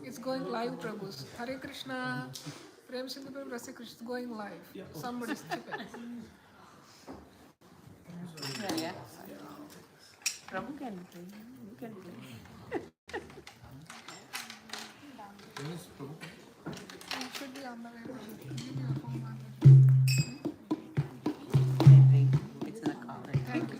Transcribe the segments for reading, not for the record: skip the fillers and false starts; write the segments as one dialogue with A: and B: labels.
A: It's going live, Prabhus. Hare Krishna. Prem Sindhu Rasi Krishna is going live. Somebody's chipping.
B: Yeah. Prabhu can play. You can play.
A: You should be on the way. Give me your phone, Mother.
B: I think it's in the car.
A: Thank you.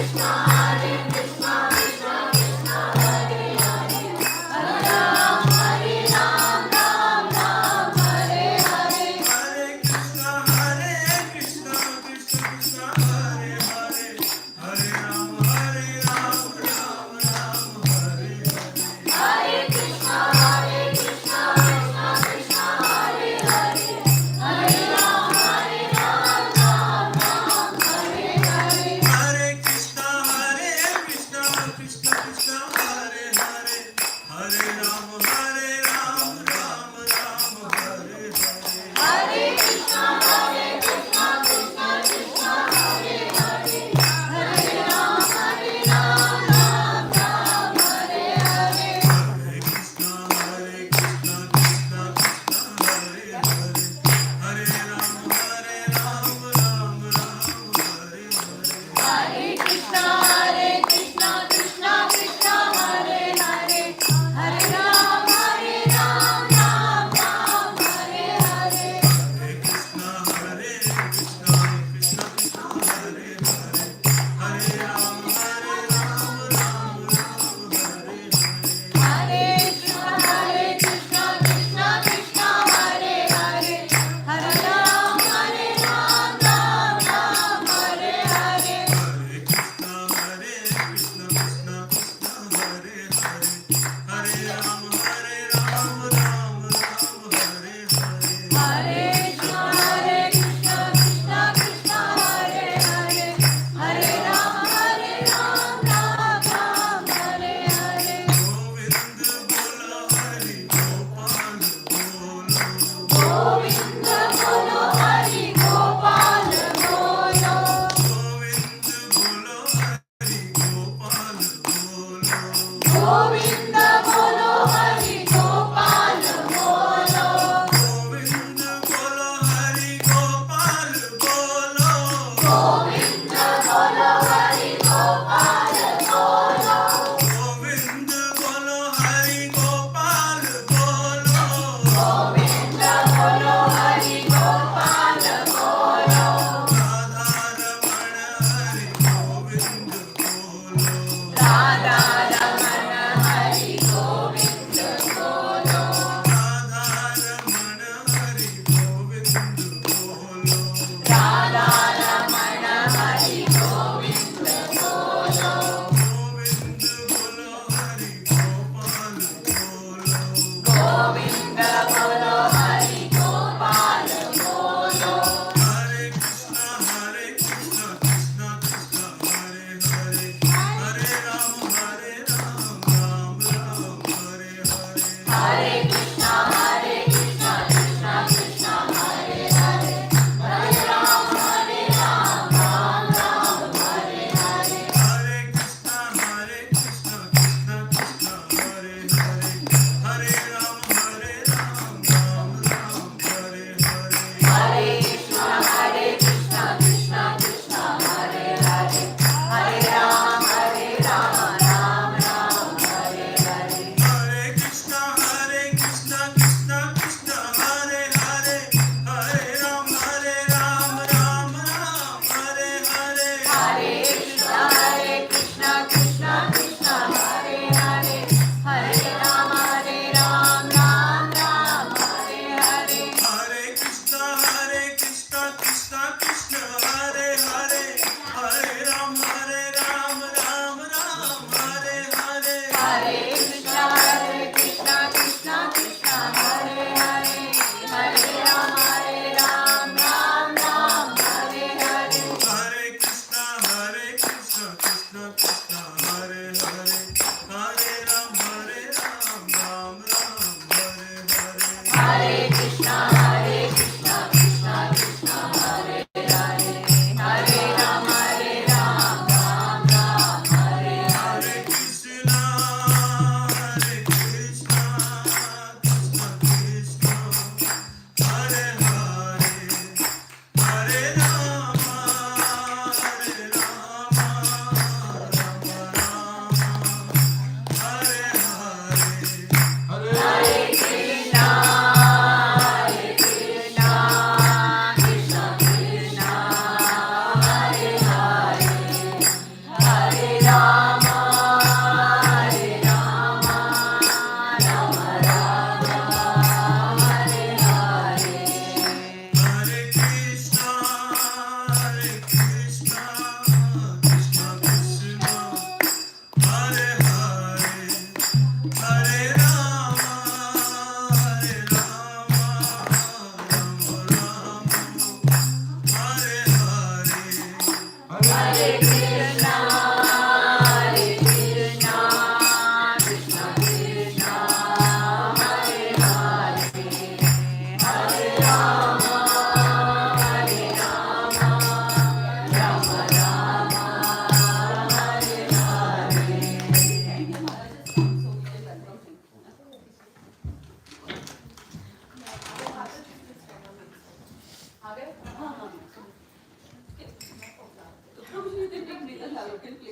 C: Hare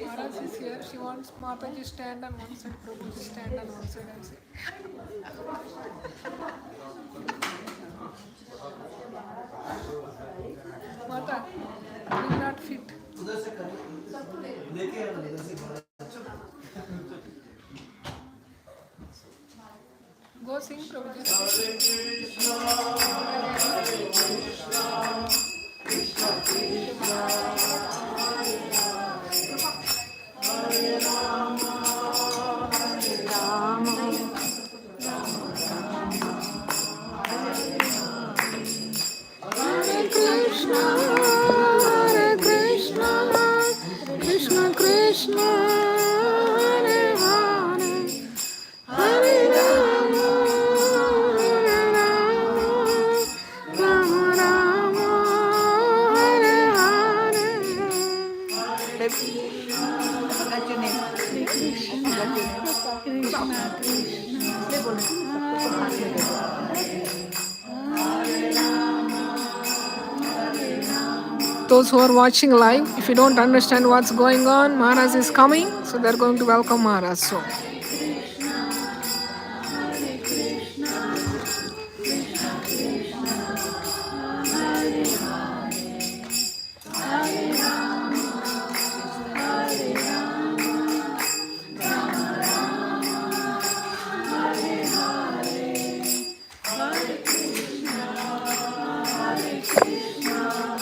A: Maharaj is here. She wants Mataji stand on one side, Prabhuji stand on one side. I say. Mata, will not fit. Go sing, Prabhuji. Hare Krishna, Hare Krishna, Krishna Krishna, Hare Rama, Hare Rama, Hare Krishna, Hare Krishna, Krishna Krishna, Hare Hare, Hare Rama, Hare Rama, Rama Rama, Hare Hare.
B: What's your name?
A: Krishna Those who are watching live, if you don't understand what's going on, Maharaj is coming, so they're going to welcome Maharaj. So, Hare Krishna, Hare Krishna,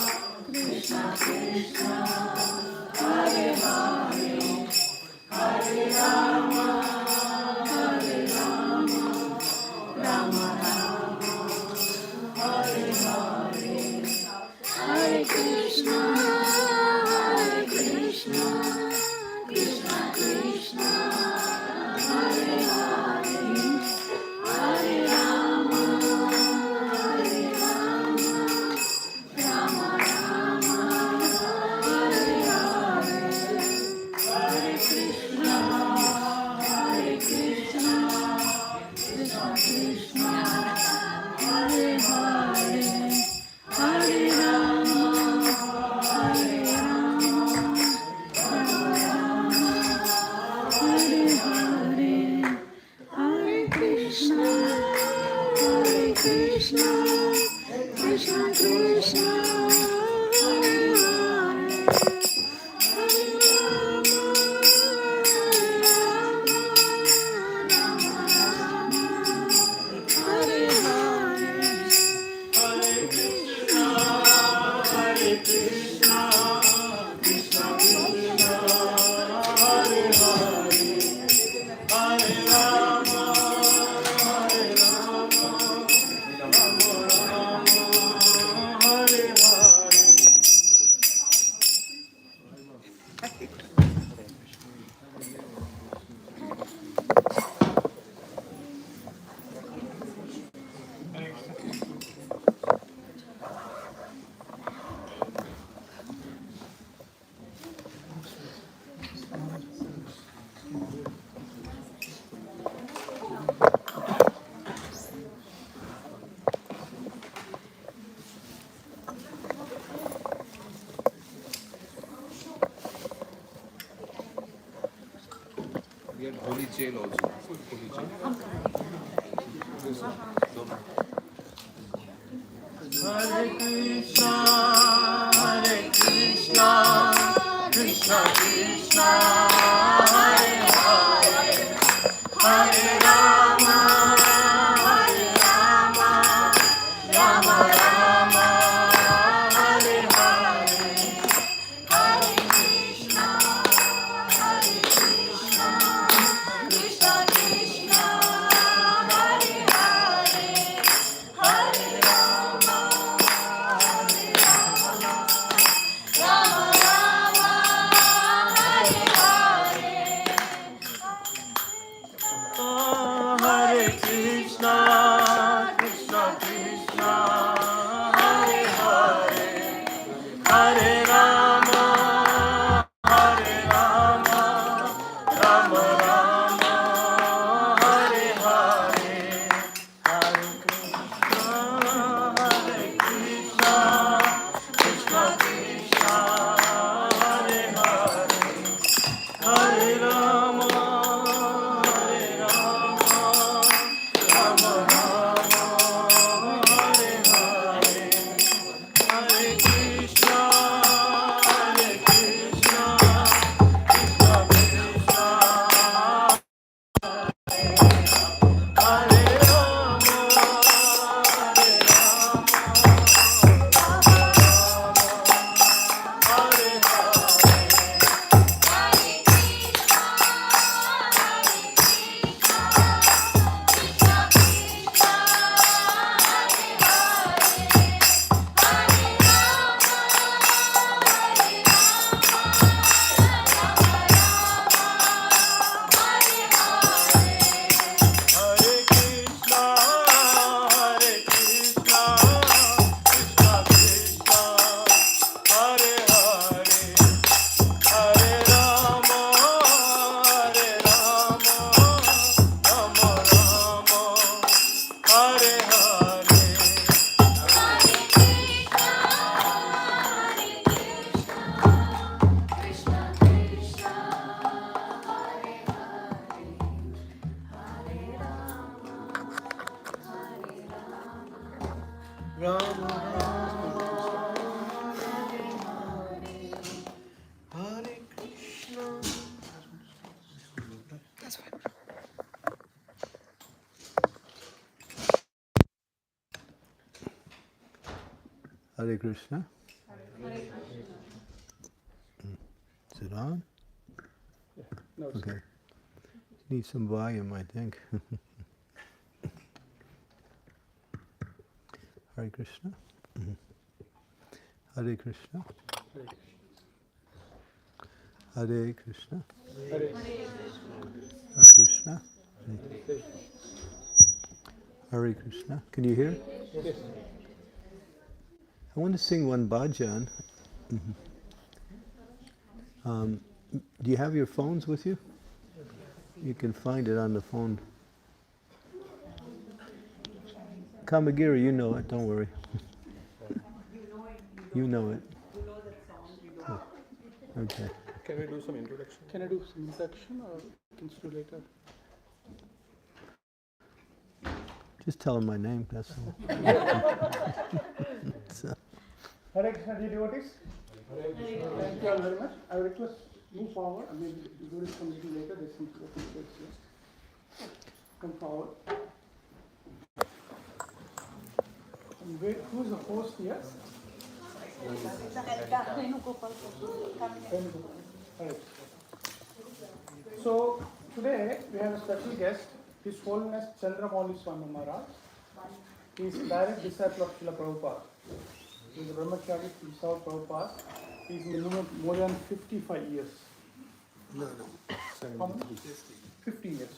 A: Krishna Krishna, Hare Hare, Hare Rama, Hare Rama, Rama Rama, Hare Hare, Hare Krishna, Hare Krishna, Krishna Krishna, Hare Hare, Hare Rama, Hare Rama, Rama Rama, Hare Hare, Hare Krishna, Hare Krishna, Krishna Krishna, Hare Hare, Hare Rama, Hare Rama, Rama Rama, Hare Hare.
C: We had holy jail also. Holy jail.
D: Hare Krishna, Krishna Krishna, Hare Rama, Hare Rama, Rama Rama, Hare Hare, Hare Krishna, Hare Krishna, Krishna Krishna, Hare Rama, Hare
E: Hare Krishna. Is it on? Okay. Need some volume, I think. Hare Krishna. Hare Krishna. Hare Krishna. Hare Krishna. Hare Krishna. Can you hear?
D: Yes.
E: I want to sing one bhajan. Do you have your phones with you? You can find it on the phone. Kamagiri, you know it, don't worry. You know it. Okay.
D: Can we do some introduction? Can I do some introduction or can you do later?
E: Just tell him my name, that's all. So,
D: Hare Krishna devotees. Thank you all very much. I request move forward. I mean, do this some little later. There's some open space here. Come forward. And wait, who's the host here? Right. So today we have a special guest, His Holiness Chandramauli Swami Maharaj. He is direct disciple of Srila Prabhupada. He is a brahmachari who served Prabhupada. He is in the movement more than 55 years.
E: no.
D: How many? 50 years.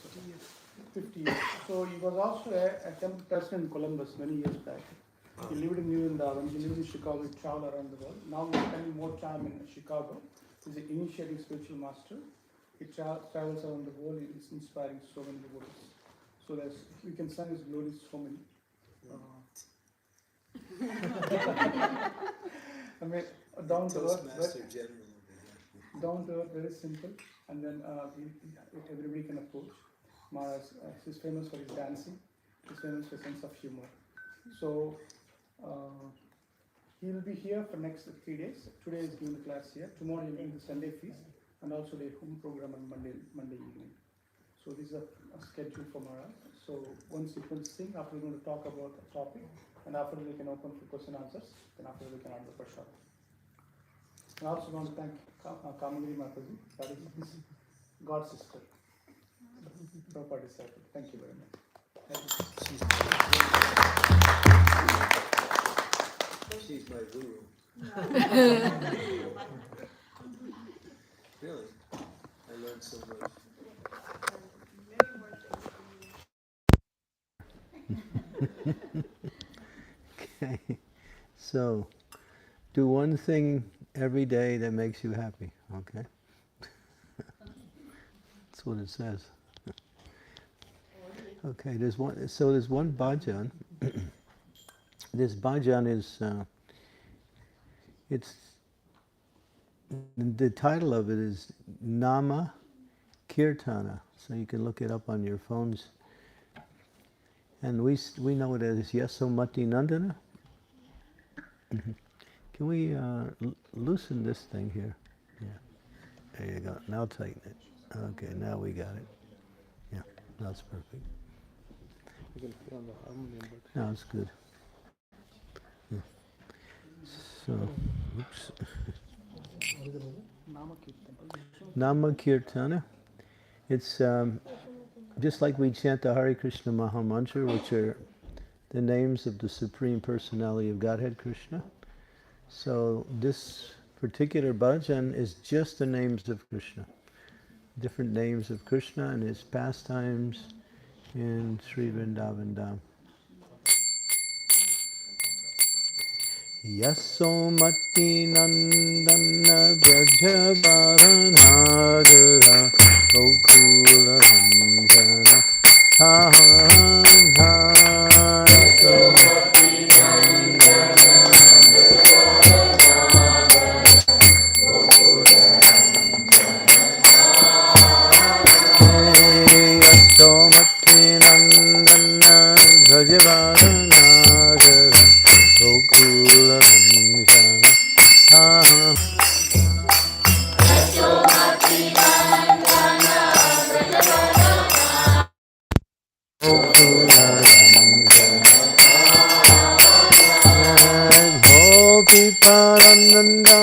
D: 50 years. So he was also a temple president in Columbus many years back. He lived in New England. He lived in Chicago. He traveled around the world. Now he's spending more time in Chicago. He's an initiating spiritual master. He travels around the world. He's inspiring so many devotees. So we can sing his glories so many. I mean, down to earth, very simple, and then everybody can approach. Maharaj, he's famous for his dancing. He's famous for sense of humor. So he will be here for next 3 days. Today is giving the class here. Tomorrow he'll be in the Sunday feast, and also the home program on Monday evening. So this is a schedule for Maharaj. So once he can sing, after we're going to talk about the topic, and after we can open for question and answers, then after we can answer for short. I also want to thank Kamagiri Mataji, that is his God sister, Prabhupada disciple. Thank you very much.
E: She's my guru. Really? I learned so much. Okay. So, do one thing every day that makes you happy, okay? That's what it says. Okay, there's one bhajan. This bhajan is, it's the title of it is Nama Kirtana, so you can look it up on your phones. And we know it as Yasomati Nandana. Can we loosen this thing here? Yeah. There you go. Now tighten it. Okay, now we got it. Yeah, that's perfect.
C: You can play on the harmonium, but
E: Now it's good. Yeah. So, oops. Nama Kirtana. It's just like we chant the Hare Krishna Maha Mantra, which are the names of the Supreme Personality of Godhead, Krishna. So this particular bhajan is just the names of Krishna. Different names of Krishna and his pastimes in Sri Vrindavan Dham. Yasomati Nandana Brajabaranagara Gokula Ranjana Yasomati Nandana Brajabaranagara Gokula Ranjana Gopi Parananda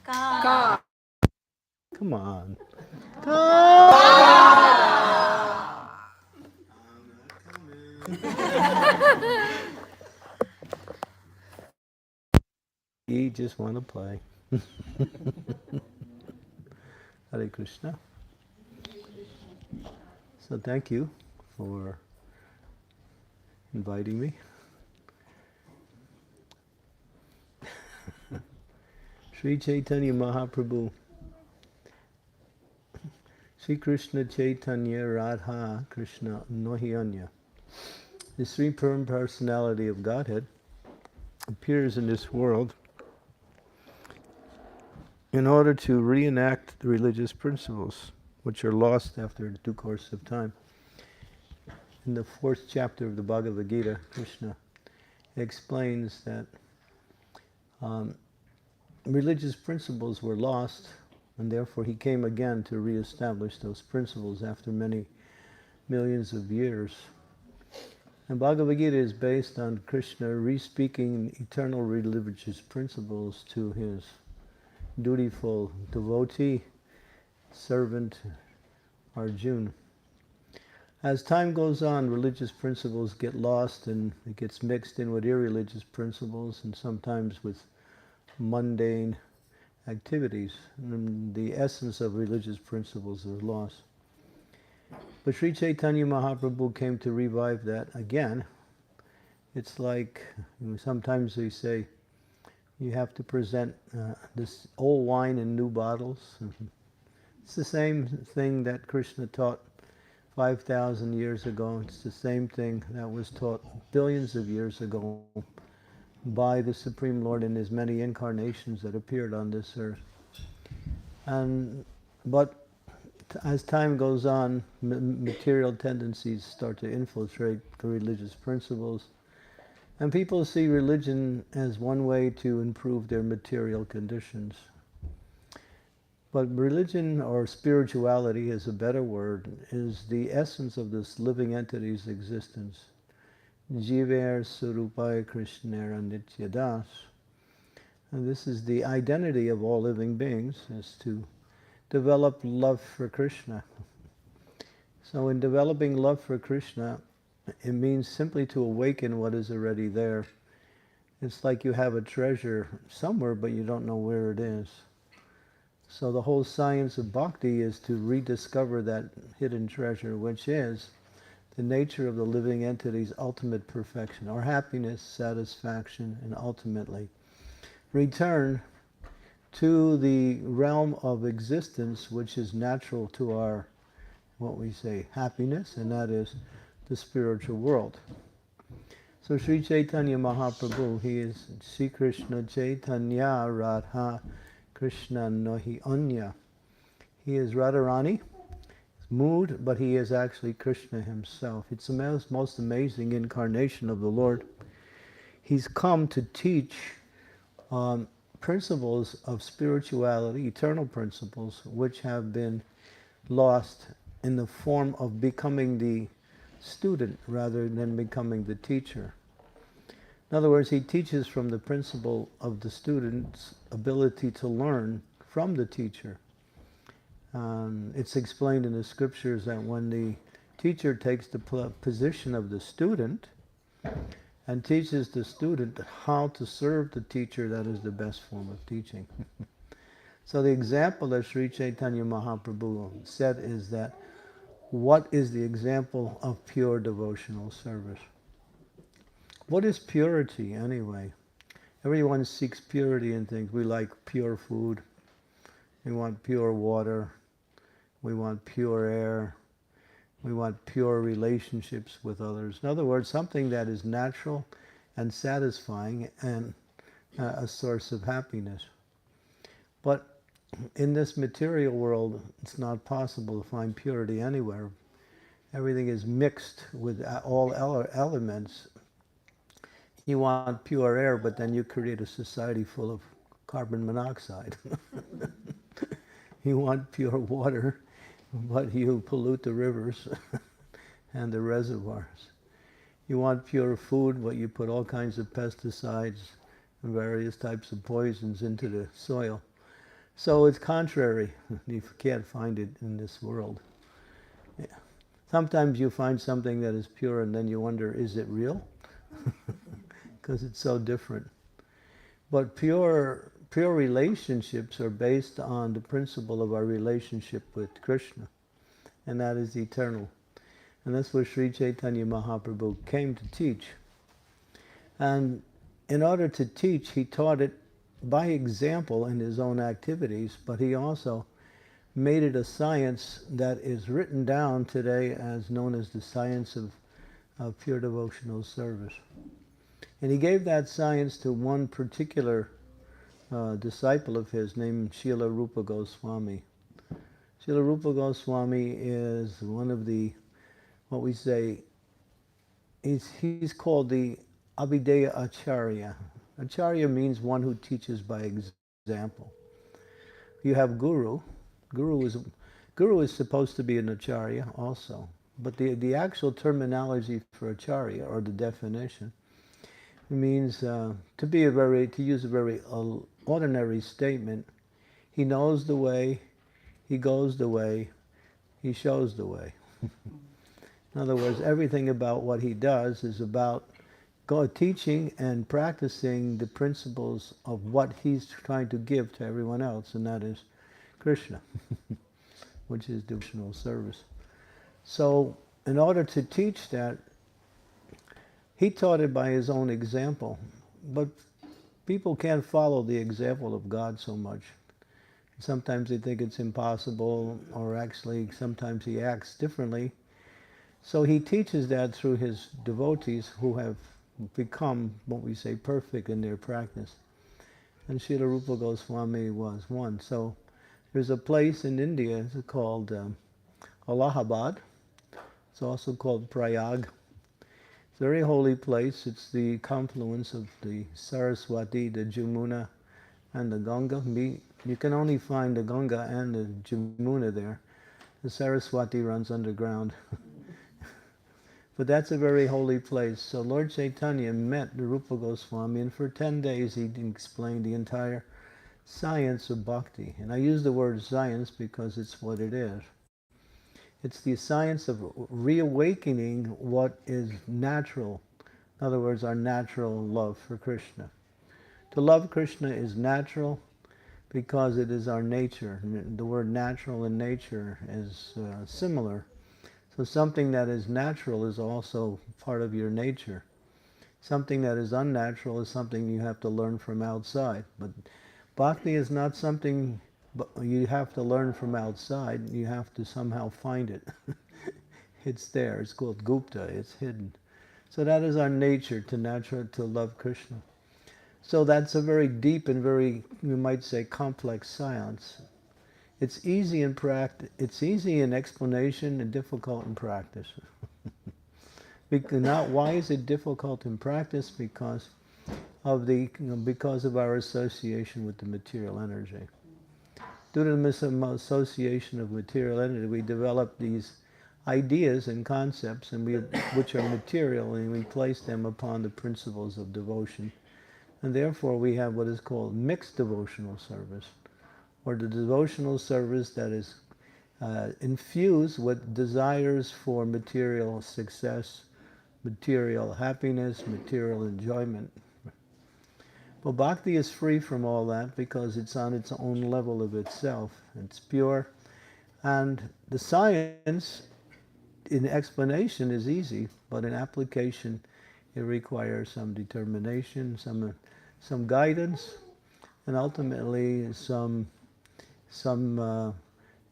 A: Ka.
E: Come on. You just want to play. Hare Krishna. So thank you for inviting me. Sri Chaitanya Mahaprabhu, Sri Krishna Chaitanya Radha Krishna Nohyanya, the Supreme Personality of Godhead, appears in this world in order to reenact the religious principles which are lost after due course of time. In the 4th chapter of the Bhagavad Gita, Krishna explains that religious principles were lost, and therefore he came again to reestablish those principles after many millions of years. And Bhagavad Gita is based on Krishna re-speaking eternal religious principles to his dutiful devotee, servant Arjuna. As time goes on, religious principles get lost and it gets mixed in with irreligious principles and sometimes with mundane activities. And the essence of religious principles is lost. But Sri Chaitanya Mahaprabhu came to revive that again. It's like, sometimes they say, you have to present this old wine in new bottles. It's the same thing that Krishna taught 5,000 years ago. It's the same thing that was taught billions of years ago by the Supreme Lord in his many incarnations that appeared on this earth. But as time goes on, material tendencies start to infiltrate the religious principles, and people see religion as one way to improve their material conditions. But religion, or spirituality is a better word, is the essence of this living entity's existence. Jiver Surupaya Krishnera Nityadas. And this is the identity of all living beings, is to develop love for Krishna. So in developing love for Krishna, it means simply to awaken what is already there. It's like you have a treasure somewhere, but you don't know where it is. So the whole science of bhakti is to rediscover that hidden treasure, which is the nature of the living entity's ultimate perfection, or happiness, satisfaction, and ultimately return to the realm of existence which is natural to our, what we say, happiness, and that is the spiritual world. So Sri Chaitanya Mahaprabhu, he is Sri Krishna Chaitanya Radha Krishna Nohi Anya. He is Radharani, mood, but he is actually Krishna himself. It's the most amazing incarnation of the Lord. He's come to teach principles of spirituality, eternal principles, which have been lost in the form of becoming the student rather than becoming the teacher. In other words, he teaches from the principle of the student's ability to learn from the teacher. It's explained in the scriptures that when the teacher takes the position of the student and teaches the student how to serve the teacher, that is the best form of teaching. So the example that Sri Chaitanya Mahaprabhu said is that what is the example of pure devotional service? What is purity anyway? Everyone seeks purity in things. We like pure food. We want pure water. We want pure air. We want pure relationships with others. In other words, something that is natural and satisfying and a source of happiness. But in this material world, it's not possible to find purity anywhere. Everything is mixed with all elements. You want pure air, but then you create a society full of carbon monoxide. You want pure water, but you pollute the rivers and the reservoirs. You want pure food, but you put all kinds of pesticides and various types of poisons into the soil. So it's contrary. You can't find it in this world. Yeah. Sometimes you find something that is pure and then you wonder, is it real? Because it's so different. But pure relationships are based on the principle of our relationship with Krishna, and that is eternal. And that's what Sri Chaitanya Mahaprabhu came to teach. And in order to teach, he taught it by example in his own activities, but he also made it a science that is written down today as known as the science of pure devotional service. And he gave that science to one particular disciple of his named Srila Rupa Goswami. Srila Rupa Goswami is one of the, what we say, he's called the Abhideya Acharya. Acharya means one who teaches by example. You have Guru. Guru is supposed to be an Acharya also. But the actual terminology for Acharya, or the definition, means to use a very ordinary statement, he knows the way, he goes the way, he shows the way. In other words, everything about what he does is about teaching and practicing the principles of what he's trying to give to everyone else, and that is Krishna, which is devotional service. So, in order to teach that, he taught it by his own example. But people can't follow the example of God so much. Sometimes they think it's impossible, or actually sometimes he acts differently. So he teaches that through his devotees who have become, what we say, perfect in their practice. And Srila Rupa Goswami was one. So there's a place in India, it's called Allahabad. It's also called Prayag. It's a very holy place. It's the confluence of the Saraswati, the Jamuna, and the Ganga. You can only find the Ganga and the Jamuna there. The Saraswati runs underground. But that's a very holy place. So Lord Chaitanya met the Rupa Goswami, and for 10 days he explained the entire science of bhakti. And I use the word science because it's what it is. It's the science of reawakening what is natural. In other words, our natural love for Krishna. To love Krishna is natural because it is our nature. The word natural and nature is similar. So something that is natural is also part of your nature. Something that is unnatural is something you have to learn from outside. But bhakti is not something you have to learn from outside. You have to somehow find it. It's there. It's called gupta. It's hidden. So that is our nature, to love Krishna. So that's a very deep and very, you might say, complex science. It's easy in practice. It's easy in explanation and difficult in practice. Why is it difficult in practice? Because of our association with the material energy. Due to the association of material energy, we develop these ideas and concepts, which are material, and we place them upon the principles of devotion. And therefore we have what is called mixed devotional service, or the devotional service that is infused with desires for material success, material happiness, material enjoyment. Well, bhakti is free from all that because it's on its own level of itself. It's pure. And the science in explanation is easy, but in application it requires some determination, some guidance, and ultimately some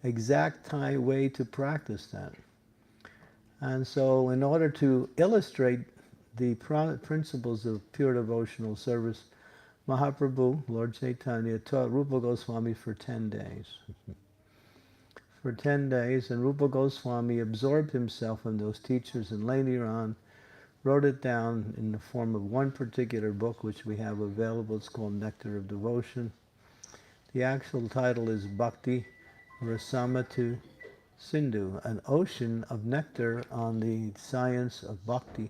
E: exact way to practice that. And so in order to illustrate the principles of pure devotional service, Mahaprabhu, Lord Chaitanya, taught Rupa Goswami for 10 days. For 10 days, and Rupa Goswami absorbed himself in those teachers, and later on wrote it down in the form of one particular book which we have available. It's called Nectar of Devotion. The actual title is Bhakti Rasamatu Sindhu, an ocean of nectar on the science of bhakti.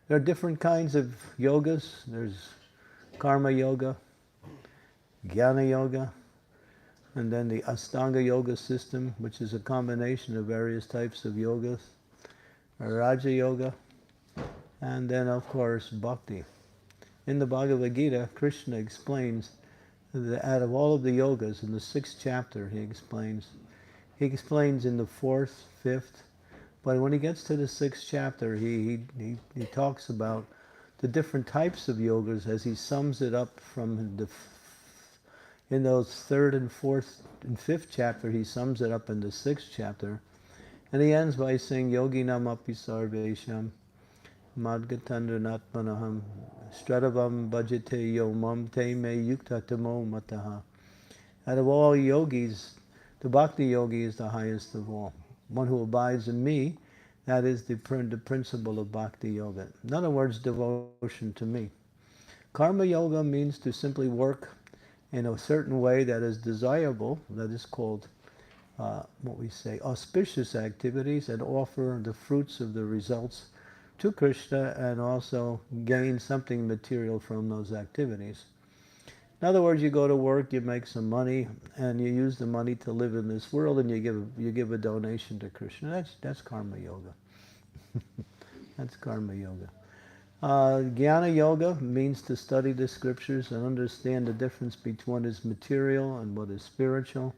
E: There are different kinds of yogas. There's karma yoga, jnana yoga, and then the Astanga yoga system, which is a combination of various types of yogas, Raja yoga, and then of course bhakti. In the Bhagavad Gita, Krishna explains that out of all of the yogas, in the 6th chapter he explains in the 4th, 5th, but when he gets to the 6th chapter, he talks about the different types of yogas as he sums it up from in those 3rd and 4th and 5th chapter, he sums it up in the 6th chapter. And he ends by saying, Yoginam api sarvesham madgatandranatmanaham stradavam bhajate yomam te me yuktatamo mataha. Out of all yogis, the bhakti yogi is the highest of all. One who abides in me, that is the principle of bhakti yoga. In other words, devotion to me. Karma yoga means to simply work in a certain way that is desirable, that is called what we say, auspicious activities, and offer the fruits of the results to Krishna and also gain something material from those activities. In other words, you go to work, you make some money, and you use the money to live in this world, and you give a donation to Krishna. That's karma yoga. That's karma yoga. Jnana yoga means to study the scriptures and understand the difference between what is material and what is spiritual.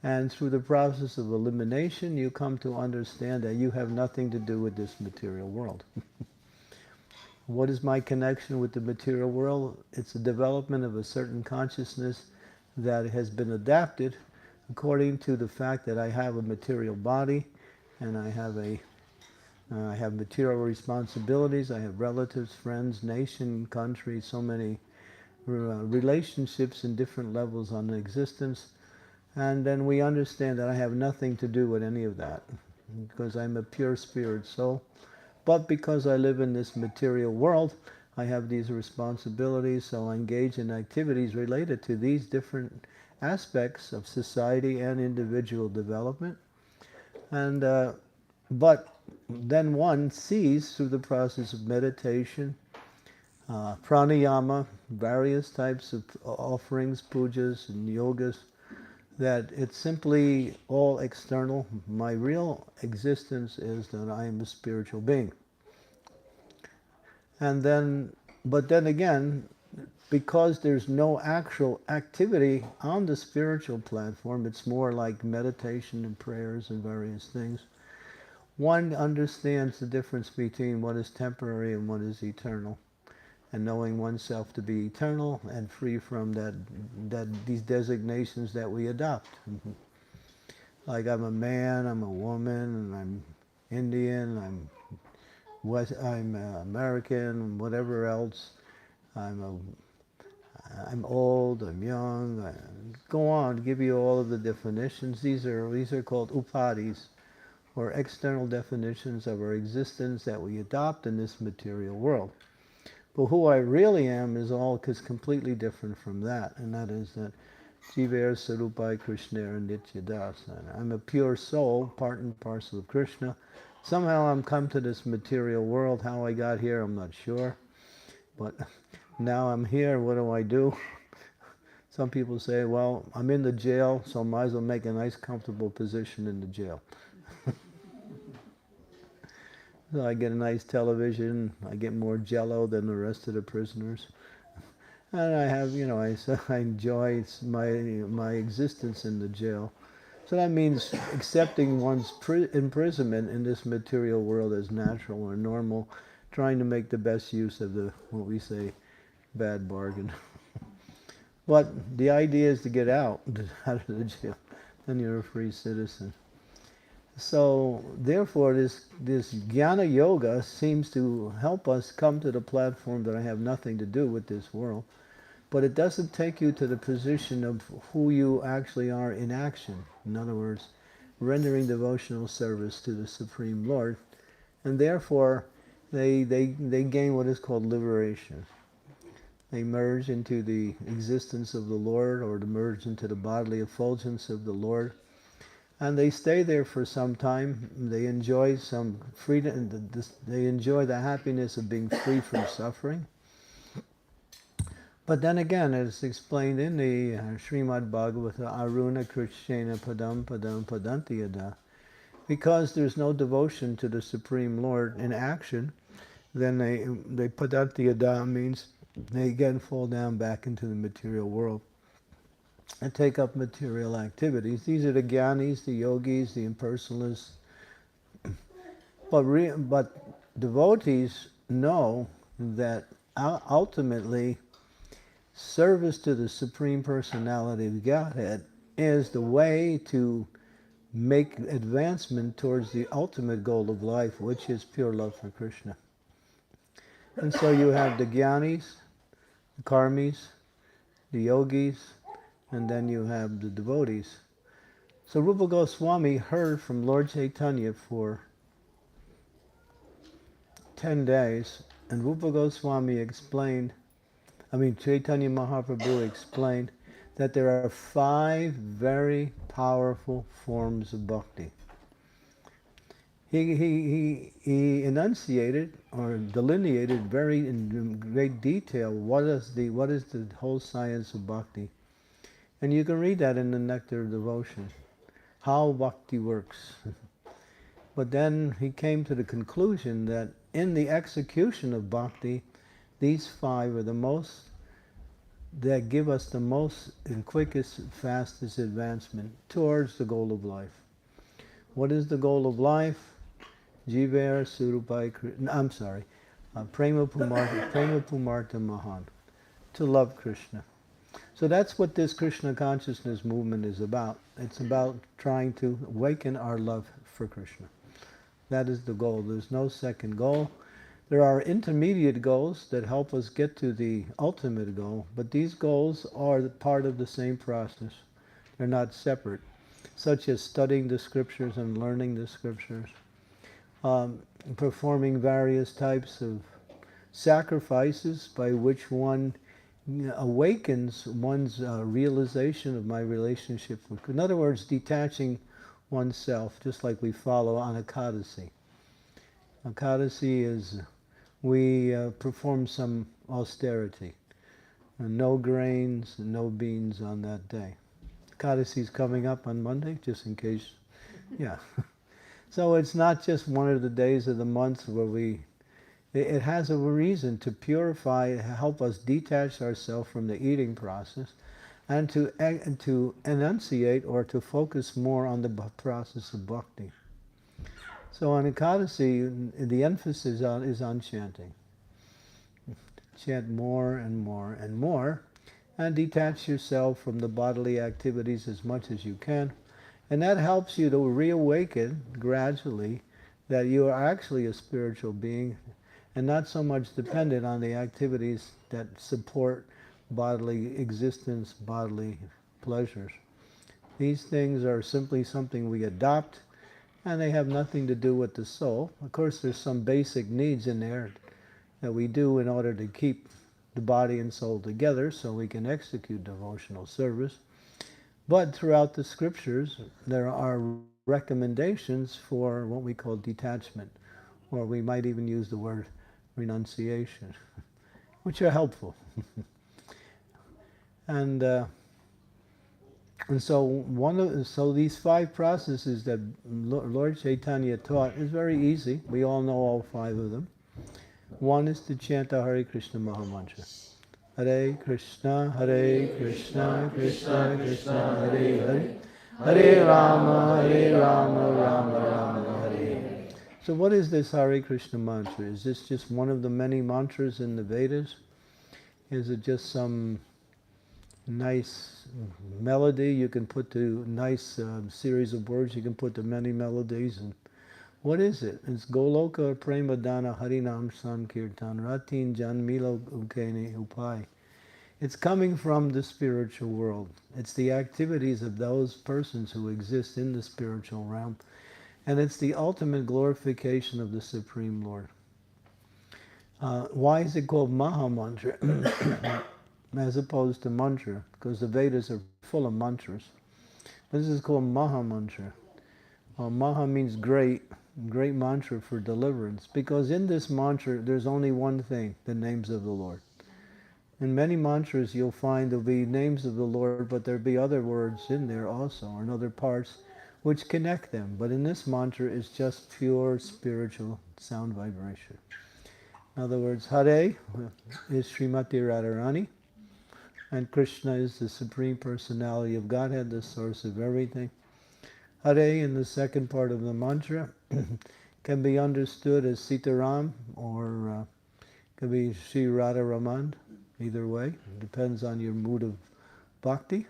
E: And through the process of elimination, you come to understand that you have nothing to do with this material world. What is my connection with the material world? It's the development of a certain consciousness that has been adapted according to the fact that I have a material body and I have material responsibilities, I have relatives, friends, nation, country, so many relationships in different levels on existence. And then we understand that I have nothing to do with any of that because I'm a pure spirit soul. But because I live in this material world, I have these responsibilities, so I engage in activities related to these different aspects of society and individual development. And but then one sees through the process of meditation, pranayama, various types of offerings, pujas and yogas, that it's simply all external. My real existence is that I am a spiritual being. And then, but then again, because there's no actual activity on the spiritual platform, it's more like meditation and prayers and various things. One understands the difference between what is temporary and what is eternal, and knowing oneself to be eternal and free from these designations that we adopt. Like I'm a man, I'm a woman, and I'm Indian, I'm American, whatever else. I'm old, I'm young. Go on, give you all of the definitions. These are called upadis, or external definitions of our existence that we adopt in this material world. But who I really am is completely different from that, and that is that Jiver Sarupai Krishna Nityadasa. I'm a pure soul, part and parcel of Krishna. Somehow I'm come to this material world. How I got here, I'm not sure. But now I'm here, what do I do? Some people say, well, I'm in the jail, so I might as well make a nice comfortable position in the jail. So I get a nice television, I get more jello than the rest of the prisoners. And I have, I enjoy my existence in the jail. So that means accepting one's imprisonment in this material world as natural or normal, trying to make the best use of what we say, bad bargain. But the idea is to get out of the jail, then you're a free citizen. So therefore this jnana yoga seems to help us come to the platform that I have nothing to do with this world. But it doesn't take you to the position of who you actually are in action. In other words, rendering devotional service to the Supreme Lord. And therefore, they gain what is called liberation. They merge into the existence of the Lord, or to merge into the bodily effulgence of the Lord. And they stay there for some time. They enjoy some freedom. They enjoy the happiness of being free from suffering. But then again, as explained in the Srimad Bhagavata, Aruna Krishna Padam Padam Padanti Yada, because there's no devotion to the Supreme Lord in action, then they Padanti Yada means they again fall down back into the material world and take up material activities. These are the jnanis, the yogis, the impersonalists. But devotees know that ultimately service to the Supreme Personality of Godhead is the way to make advancement towards the ultimate goal of life, which is pure love for Krishna. And so you have the jnanis, the karmis, the yogis, and then you have the devotees. So Rupa Goswami heard from Lord Chaitanya for 10 days, and Rupa Goswami Chaitanya Mahaprabhu explained that there are 5 very powerful forms of bhakti. He enunciated or delineated very in great detail what is the whole science of bhakti. And you can read that in the Nectar of Devotion, how bhakti works. But then he came to the conclusion that in the execution of bhakti, these 5 are the most, that give us the most and quickest, fastest advancement towards the goal of life. What is the goal of life? Jiver Surupai, Prema Pumarta Mahan, to love Krishna. So that's what this Krishna consciousness movement is about. It's about trying to awaken our love for Krishna. That is the goal. There's no second goal. There are intermediate goals that help us get to the ultimate goal, but these goals are part of the same process. They're not separate, such as studying the scriptures and learning the scriptures, performing various types of sacrifices by which one awakens one's realization of my relationship with, in other words, detaching oneself, just like we follow on Ekadasi. Ekadasi is, we perform some austerity. No grains, no beans on that day. Ekadasi is coming up on Monday, just in case, yeah. So it's not just one of the days of the month where it has a reason to purify, help us detach ourselves from the eating process, and to enunciate or to focus more on the process of bhakti. So on Ekadasi, the emphasis is on chanting. Chant more and more and more, and detach yourself from the bodily activities as much as you can. And that helps you to reawaken gradually that you are actually a spiritual being and not so much dependent on the activities that support bodily existence, bodily pleasures. These things are simply something we adopt, and they have nothing to do with the soul. Of course, there's some basic needs in there that we do in order to keep the body and soul together so we can execute devotional service. But throughout the scriptures, there are recommendations for what we call detachment, or we might even use the word renunciation, which are helpful. And so these 5 processes that Lord Chaitanya taught is very easy. We all know all 5 of them. One is to chant the Hare Krishna Mahamantra. Hare Krishna, Krishna Krishna, Hare Hare, Hare Rama, Rama Rama, Hare Hare. So what is this Hare Krishna mantra? Is this just one of the many mantras in the Vedas? Is it just some nice melody you can put to, nice series of words you can put to many melodies? And what is it? It's Goloka Premadana Harinam Sankirtan Ratin Jan Milo Ukene Upai. It's coming from the spiritual world. It's the activities of those persons who exist in the spiritual realm. And it's the ultimate glorification of the Supreme Lord. Why is it called Maha Mantra as opposed to mantra? Because the Vedas are full of mantras. This is called Maha Mantra. Maha means great, great mantra for deliverance. Because in this mantra, there's only one thing, the names of the Lord. In many mantras, you'll find there'll be names of the Lord, but there'll be other words in there also, or in other parts, which connect them. But in this mantra, it's just pure spiritual sound vibration. In other words, Hare is Srimati Radharani, and Krishna is the Supreme Personality of Godhead, the source of everything. Hare, in the second part of the mantra, can be understood as Sitaram, or can be Sri Radharaman, either way. It depends on your mood of bhakti.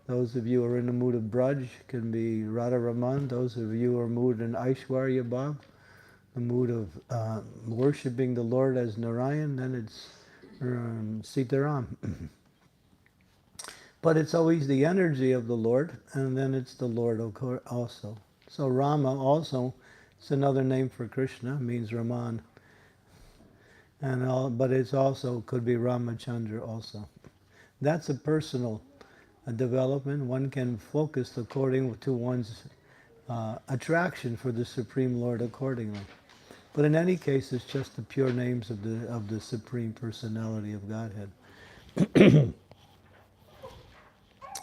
E: Those of you who are in the mood of Braj can be Radharaman. Those of you who are moved in Aishwarya Bhav, the mood of worshipping the Lord as Narayan, then it's Sitaram. But it's always the energy of the Lord, and then it's the Lord also. So Rama also, it's another name for Krishna, means Raman. But it's also, could be Ramachandra also. That's a personal development. One can focus according to one's attraction for the Supreme Lord accordingly. But in any case, it's just the pure names of the Supreme Personality of Godhead.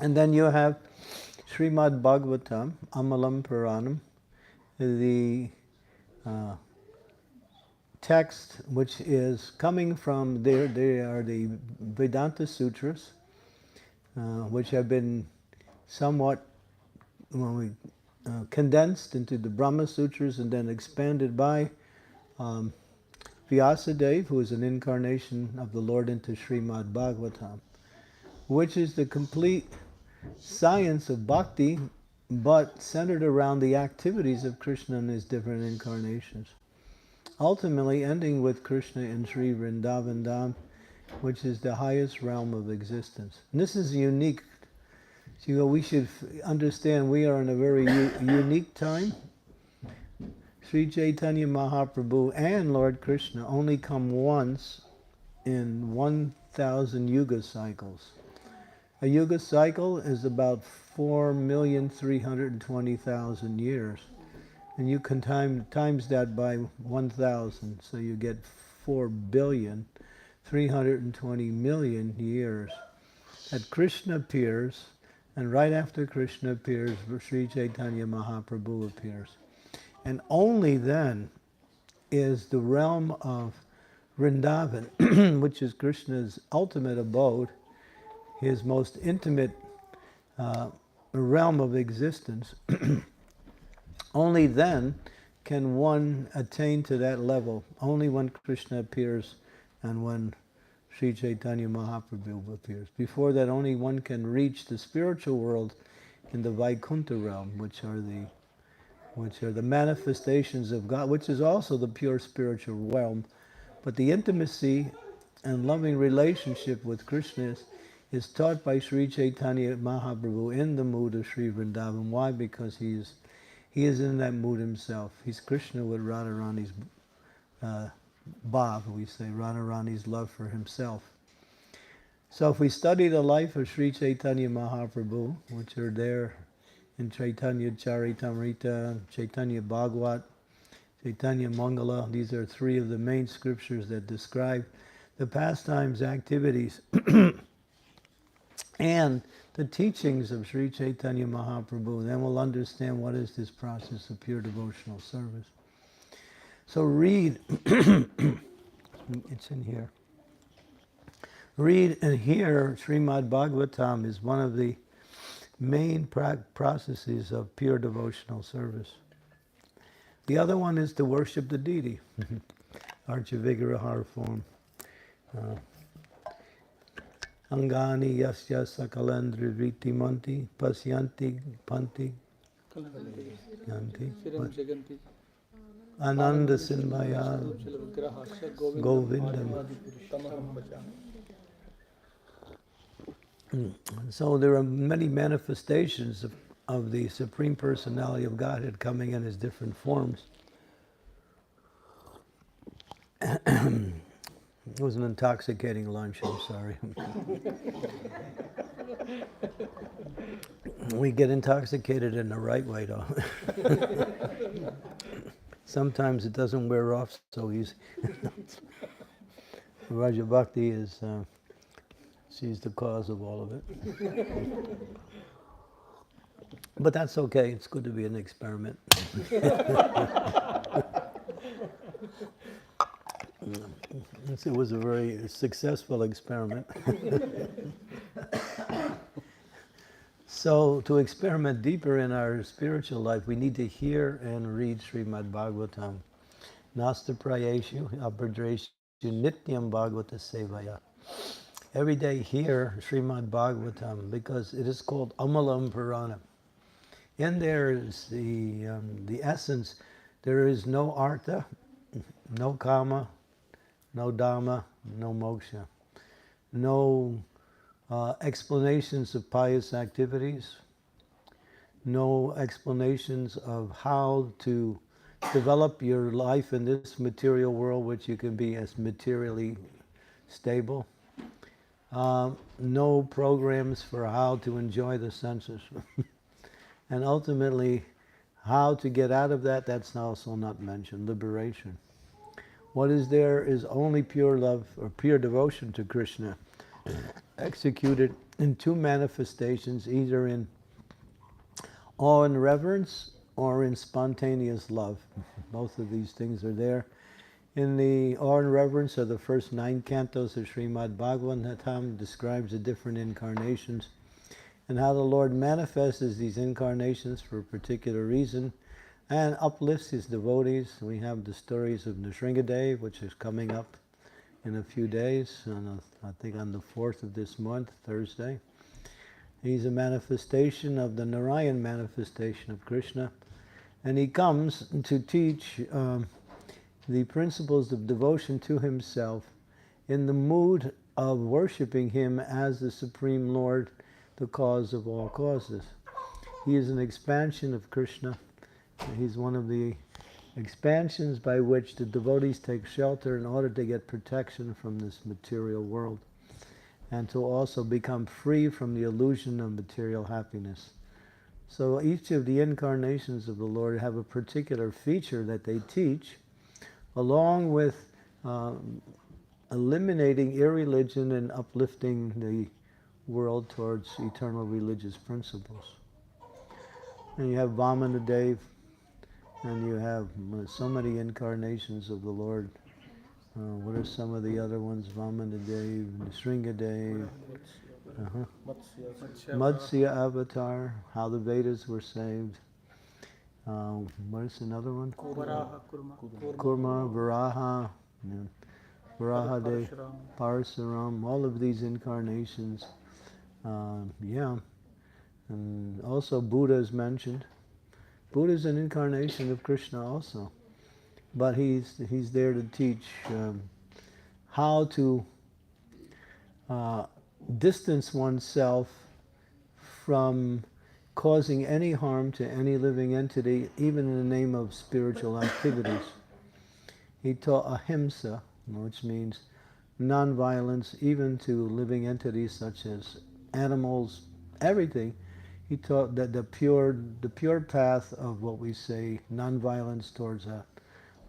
E: And then you have Srimad Bhagavatam, Amalam Puranam, the text which is coming from, they are the Vedanta Sutras, which have been somewhat condensed into the Brahma Sutras and then expanded by Vyasadeva, who is an incarnation of the Lord into Srimad Bhagavatam, which is the complete science of bhakti, but centered around the activities of Krishna in his different incarnations. Ultimately ending with Krishna in Sri Vrindavan Dham, which is the highest realm of existence. And this is unique. So we should understand we are in a very unique time. Sri Chaitanya Mahaprabhu and Lord Krishna only come once in 1,000 yuga cycles. A yuga cycle is about 4,320,000 years. And you can times that by 1,000, so you get 4,320,000,000 years. That Krishna appears, and right after Krishna appears, Sri Chaitanya Mahaprabhu appears. And only then is the realm of Vrindavan, which is Krishna's ultimate abode, his most intimate realm of existence, only then can one attain to that level. Only when Krishna appears and when Sri Chaitanya Mahaprabhu appears. Before that, only one can reach the spiritual world in the Vaikuntha realm, which are the manifestations of God, which is also the pure spiritual realm. But the intimacy and loving relationship with Krishna is taught by Sri Chaitanya Mahaprabhu in the mood of Sri Vrindavan. Why? Because he is in that mood himself. He's Krishna with Radharani's bhav, we say, Radharani's love for himself. So if we study the life of Sri Chaitanya Mahaprabhu, which are there in Chaitanya Charitamrita, Chaitanya Bhagavat, Chaitanya Mangala, these are three of the main scriptures that describe the pastimes, activities, and the teachings of Sri Chaitanya Mahaprabhu. Then we'll understand what is this process of pure devotional service. So read, it's in here. Read and hear Srimad Bhagavatam is one of the main processes of pure devotional service. The other one is to worship the deity, Archa Vigrahar form. Angani yasya sakalandri vriti manti pasyanti panti yanti ananda sinmaya govindam. So there are many manifestations of the Supreme Personality of Godhead coming in his different forms. It was an intoxicating lunch, I'm sorry. We get intoxicated in the right way, though. Sometimes it doesn't wear off so easy. Raja Bhakti is, she's the cause of all of it. But that's okay, it's good to be an experiment. It was a very successful experiment. So, to experiment deeper in our spiritual life, we need to hear and read Srimad Bhagavatam. Nasta prayeshu abhadreshu nityam bhagavata sevaya. Every day hear Srimad Bhagavatam because it is called Amalam Purana. In there is the essence. There is no artha, no kama, no dhamma, no moksha. No explanations of pious activities, no explanations of how to develop your life in this material world, which you can be as materially stable. No programs for how to enjoy the senses. And ultimately, how to get out of that, that's also not mentioned, liberation. What is there is only pure love or pure devotion to Krishna, executed in two manifestations, either in awe and reverence or in spontaneous love. Both of these things are there. In the awe and reverence are the first 9 cantos of Srimad Bhagavatam, describes the different incarnations and how the Lord manifests these incarnations for a particular reason and uplifts his devotees. We have the stories of Nrsingadev, which is coming up in a few days, I think on the 4th of this month, Thursday. He's a manifestation of the Narayan manifestation of Krishna, and he comes to teach the principles of devotion to himself in the mood of worshipping him as the Supreme Lord, the cause of all causes. He is an expansion of Krishna. He's one of the expansions by which the devotees take shelter in order to get protection from this material world and to also become free from the illusion of material happiness. So each of the incarnations of the Lord have a particular feature that they teach, along with eliminating irreligion and uplifting the world towards eternal religious principles. And you have Vamanadev, and you have so many incarnations of the Lord. What are some of the other ones? Vamanadev, Nrsingadev, Matsya Avatar, how the Vedas were saved. What is another one? Kurma, Varaha, Varahadev, Parasuram, all of these incarnations. And also Buddha is mentioned. Buddha is an incarnation of Krishna also, but he's there to teach how to distance oneself from causing any harm to any living entity, even in the name of spiritual activities. He taught ahimsa, which means non-violence, even to living entities such as animals, everything. He taught that the pure path of what we say, non-violence towards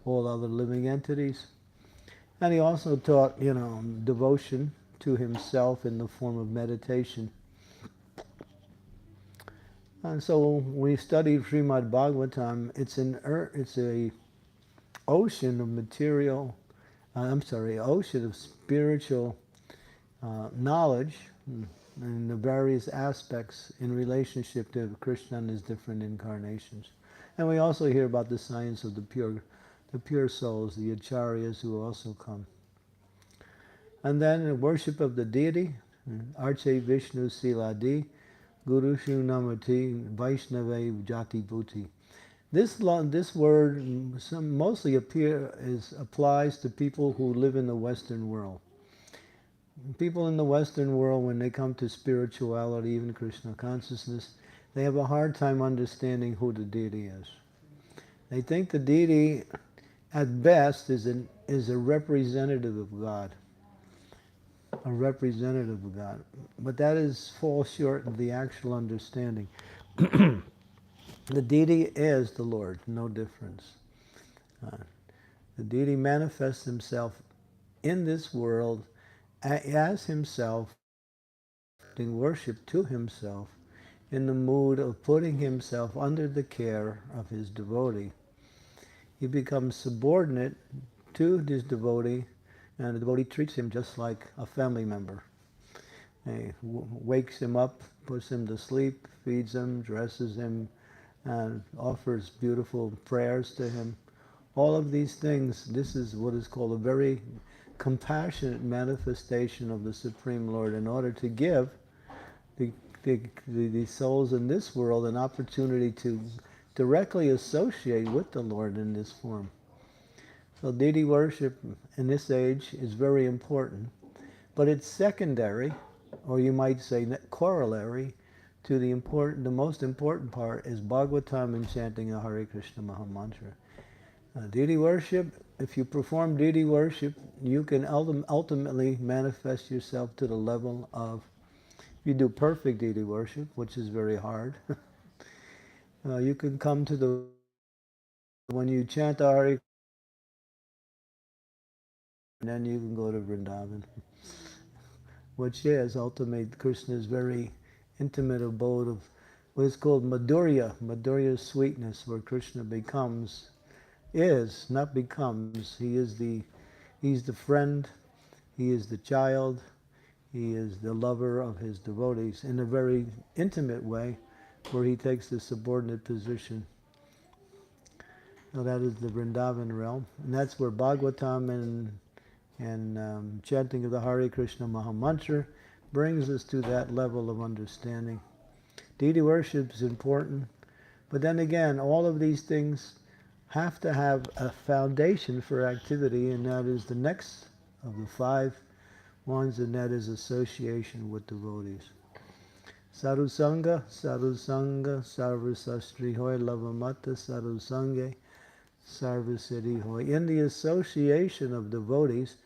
E: all other living entities. And he also taught, devotion to himself in the form of meditation. And so when we study Srimad Bhagavatam, it's a ocean of material, ocean of spiritual knowledge and the various aspects in relationship to Krishna and his different incarnations. And we also hear about the science of the pure souls, the acharyas who also come. And then the worship of the deity, Arche Vishnu Siladi, Gurushu Namati, Vaishnave Jati Bhuti. This word mostly applies to people who live in the Western world. People in the Western world, when they come to spirituality, even Krishna consciousness, they have a hard time understanding who the deity is. They think the deity, at best, is a representative of God. a representative of God. But that falls short of the actual understanding. The deity is the Lord, no difference. The deity manifests himself in this world as himself, in worship to himself, in the mood of putting himself under the care of his devotee. He becomes subordinate to his devotee, and the devotee treats him just like a family member. He wakes him up, puts him to sleep, feeds him, dresses him, and offers beautiful prayers to him. All of these things, this is what is called a very compassionate manifestation of the Supreme Lord in order to give the souls in this world an opportunity to directly associate with the Lord in this form. So deity worship in this age is very important, but it's secondary, or you might say corollary, to the most important part is Bhagavatam and chanting the Hare Krishna Mahamantra. Deity worship, if you perform deity worship, you can ultimately manifest yourself to the level of, if you do perfect deity worship, which is very hard, you can come to the, when you chant the Hare, and then you can go to Vrindavan, which is ultimate Krishna's very intimate abode of what is called Madhurya sweetness, where Krishna not becomes, he's the friend, he is the child, he is the lover of his devotees in a very intimate way, where he takes the subordinate position. So that is the Vrindavan realm, and that's where Bhagavatam and chanting of the Hare Krishna Mahamantra brings us to that level of understanding. Deity worship is important, but then again, all of these things have to have a foundation for activity, and that is the next of the 5 ones, and that is association with devotees. Sadhu Sangha, Sarva Sastri Hoy, Lavamata, Sadhu Sangha, Sarva Siddhi Hoy. In the association of devotees,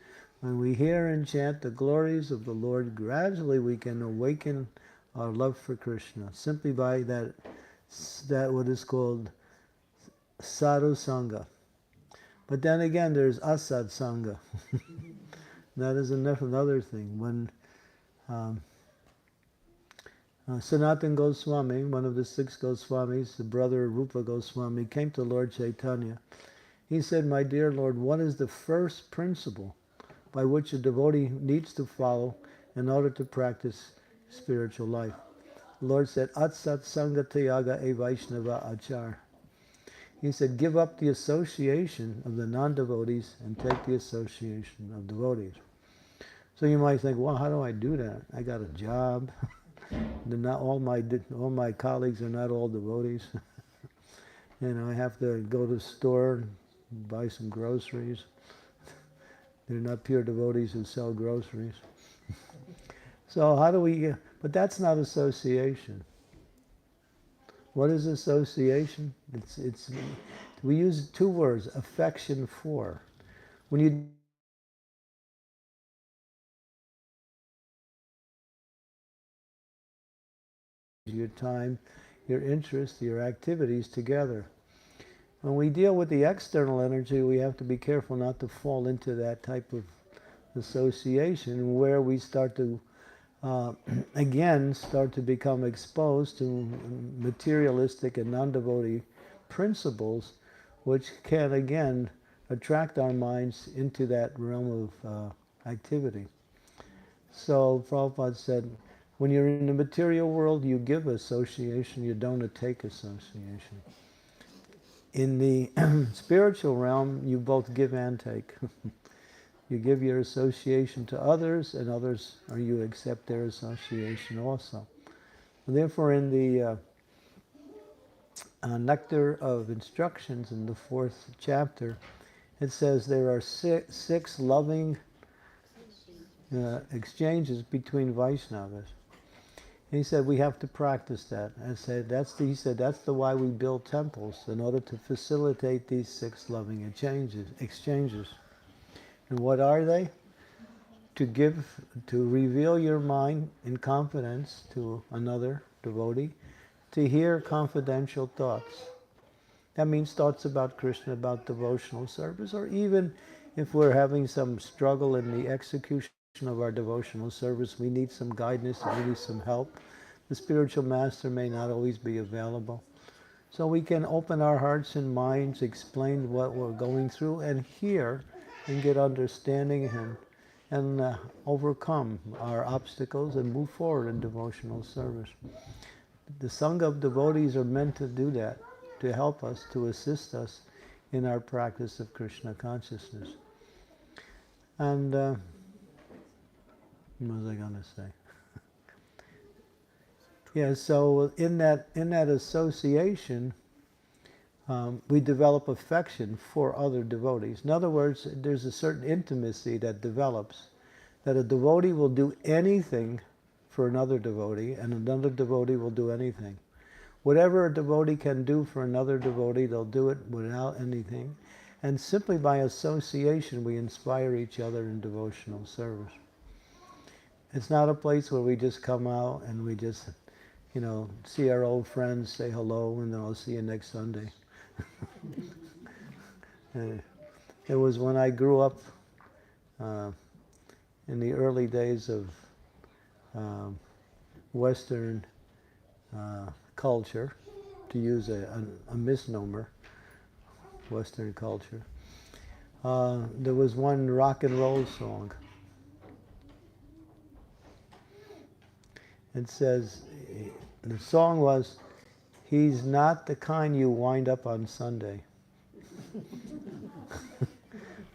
E: when we hear and chant the glories of the Lord, gradually we can awaken our love for Krishna, simply by that what is called Sadhu Sangha. But then again, there's Asad Sangha. That is another thing. When Sanatana Goswami, one of the 6 Goswamis, the brother of Rupa Goswami, came to Lord Chaitanya. He said, "My dear Lord, what is the first principle by which a devotee needs to follow in order to practice spiritual life?" The Lord said, "Atsat Sangha Tyaga E Vaishnava Achar." He said, give up the association of the non-devotees and take the association of devotees. So you might think, well, how do I do that? I got a job. Not all my colleagues are not all devotees. I have to go to the store and buy some groceries. They're not pure devotees who sell groceries. So how do we, but that's not association. What is association? We use 2 words, affection for. When you your time, your interest, your activities together. When we deal with the external energy, we have to be careful not to fall into that type of association where we start to start to become exposed to materialistic and non-devotee principles, which can again attract our minds into that realm of activity. So Prabhupada said, when you're in the material world, you give association, you don't take association. In the spiritual realm, you both give and take. You give your association to others, and others, or you accept their association also. And therefore, in the Nectar of Instructions in the 4th chapter, it says there are 6 loving exchanges between Vaishnavas. And he said we have to practice that. He said that's the why we build temples, in order to facilitate these 6 loving exchanges. And what are they? to reveal your mind in confidence to another devotee, to hear confidential thoughts. That means thoughts about Krishna, about devotional service, or even if we're having some struggle in the execution of our devotional service, we need some guidance, we need some help. The spiritual master may not always be available. So we can open our hearts and minds, explain what we're going through, and hear and get understanding and overcome our obstacles and move forward in devotional service. The Sangha of devotees are meant to do that, to help us, to assist us in our practice of Krishna consciousness. And what was I going to say? Yeah, so in that association, we develop affection for other devotees. In other words, there's a certain intimacy that develops, that a devotee will do anything for another devotee, and another devotee will do anything. Whatever a devotee can do for another devotee, they'll do it without anything. And simply by association, we inspire each other in devotional service. It's not a place where we just come out and we just, see our old friends, say hello, and then I'll see you next Sunday. It was when I grew up in the early days of Western culture, to use a misnomer, Western culture. There was one rock and roll song. It says, the song was, "He's not the kind you wind up on Sunday."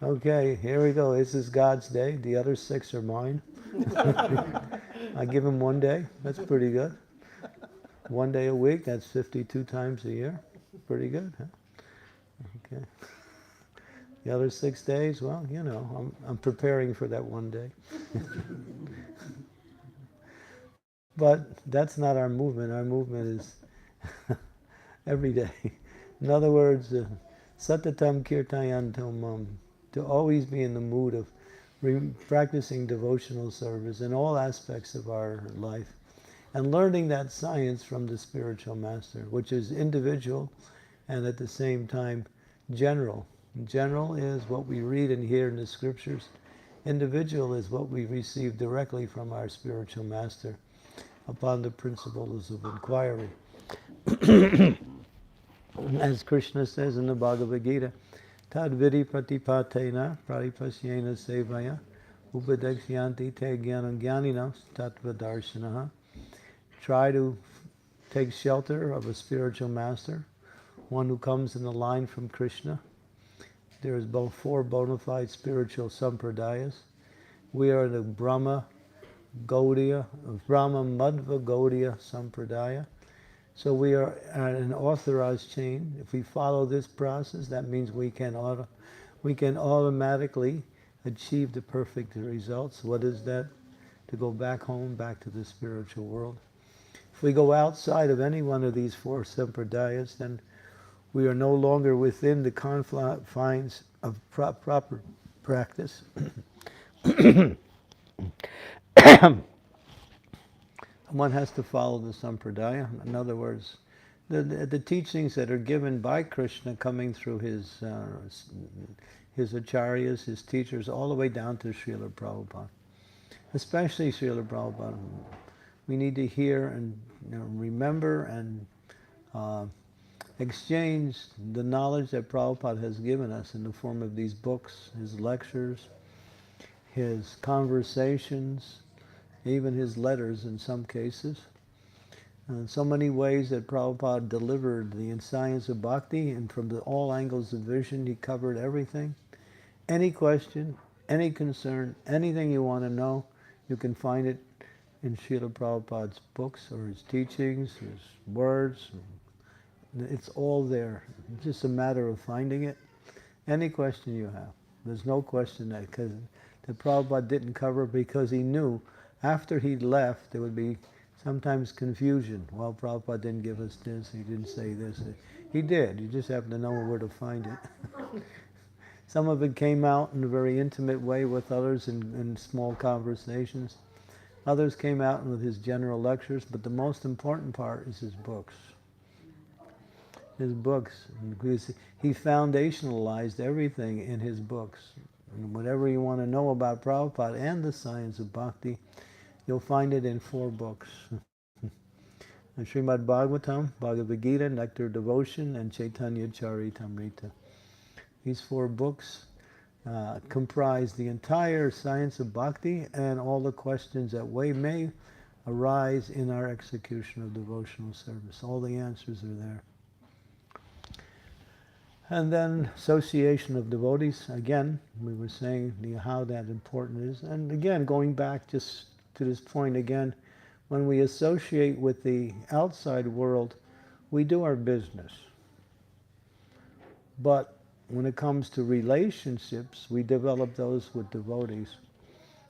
E: Okay, here we go. This is God's day. The other 6 are mine. I give him 1 day. That's pretty good. 1 day a week, that's 52 times a year. Pretty good, huh? Okay. The other 6 days, well, I'm preparing for that 1 day. But that's not our movement. Our movement is every day. In other words, satatam kirtayantam mam, to always be in the mood of practicing devotional service in all aspects of our life, and learning that science from the spiritual master, which is individual and at the same time general. General is what we read and hear in the scriptures. Individual is what we receive directly from our spiritual master upon the principles of inquiry. As Krishna says in the Bhagavad Gita, Tad vidi pratipatena paripasyena sevaya upadekshyanti te jnanam jnaninas tattva darshanaha. Try to take shelter of a spiritual master, one who comes in the line from Krishna. There is both 4 bona fide spiritual sampradayas. We are the Brahma Madhva Gaudiya Sampradaya. So we are at an authorized chain. If we follow this process, that means we can automatically achieve the perfect results. What is that? To go back home, back to the spiritual world. If we go outside of any one of these 4 sampradayas, then we are no longer within the confines of proper practice. One has to follow the sampradaya. In other words, the teachings that are given by Krishna coming through his acharyas, his teachers, all the way down to Srila Prabhupada. Especially Srila Prabhupada. We need to hear and remember and exchange the knowledge that Prabhupada has given us in the form of these books, his lectures, his conversations, even his letters in some cases. So many ways that Prabhupada delivered the science of bhakti, and from all angles of vision he covered everything. Any question, any concern, anything you want to know, you can find it in Srila Prabhupada's books or his teachings, his words. It's all there. It's just a matter of finding it. Any question you have. There's no question that Prabhupada didn't cover, because he knew after he left there would be sometimes confusion. Well, Prabhupada didn't give us this, he didn't say this. He did. You just have to know where to find it. Some of it came out in a very intimate way with others in small conversations. Others came out with his general lectures, but the most important part is his books. His books, because he foundationalized everything in his books. And whatever you want to know about Prabhupada and the science of bhakti, you'll find it in 4 books. And Srimad Bhagavatam, Bhagavad Gita, Nectar of Devotion, and Chaitanya Charitamrita. These 4 books comprise the entire science of bhakti and all the questions that may arise in our execution of devotional service. All the answers are there. And then association of devotees, again, we were saying how that important is. And again, going back just to this point again, when we associate with the outside world, we do our business. But when it comes to relationships, we develop those with devotees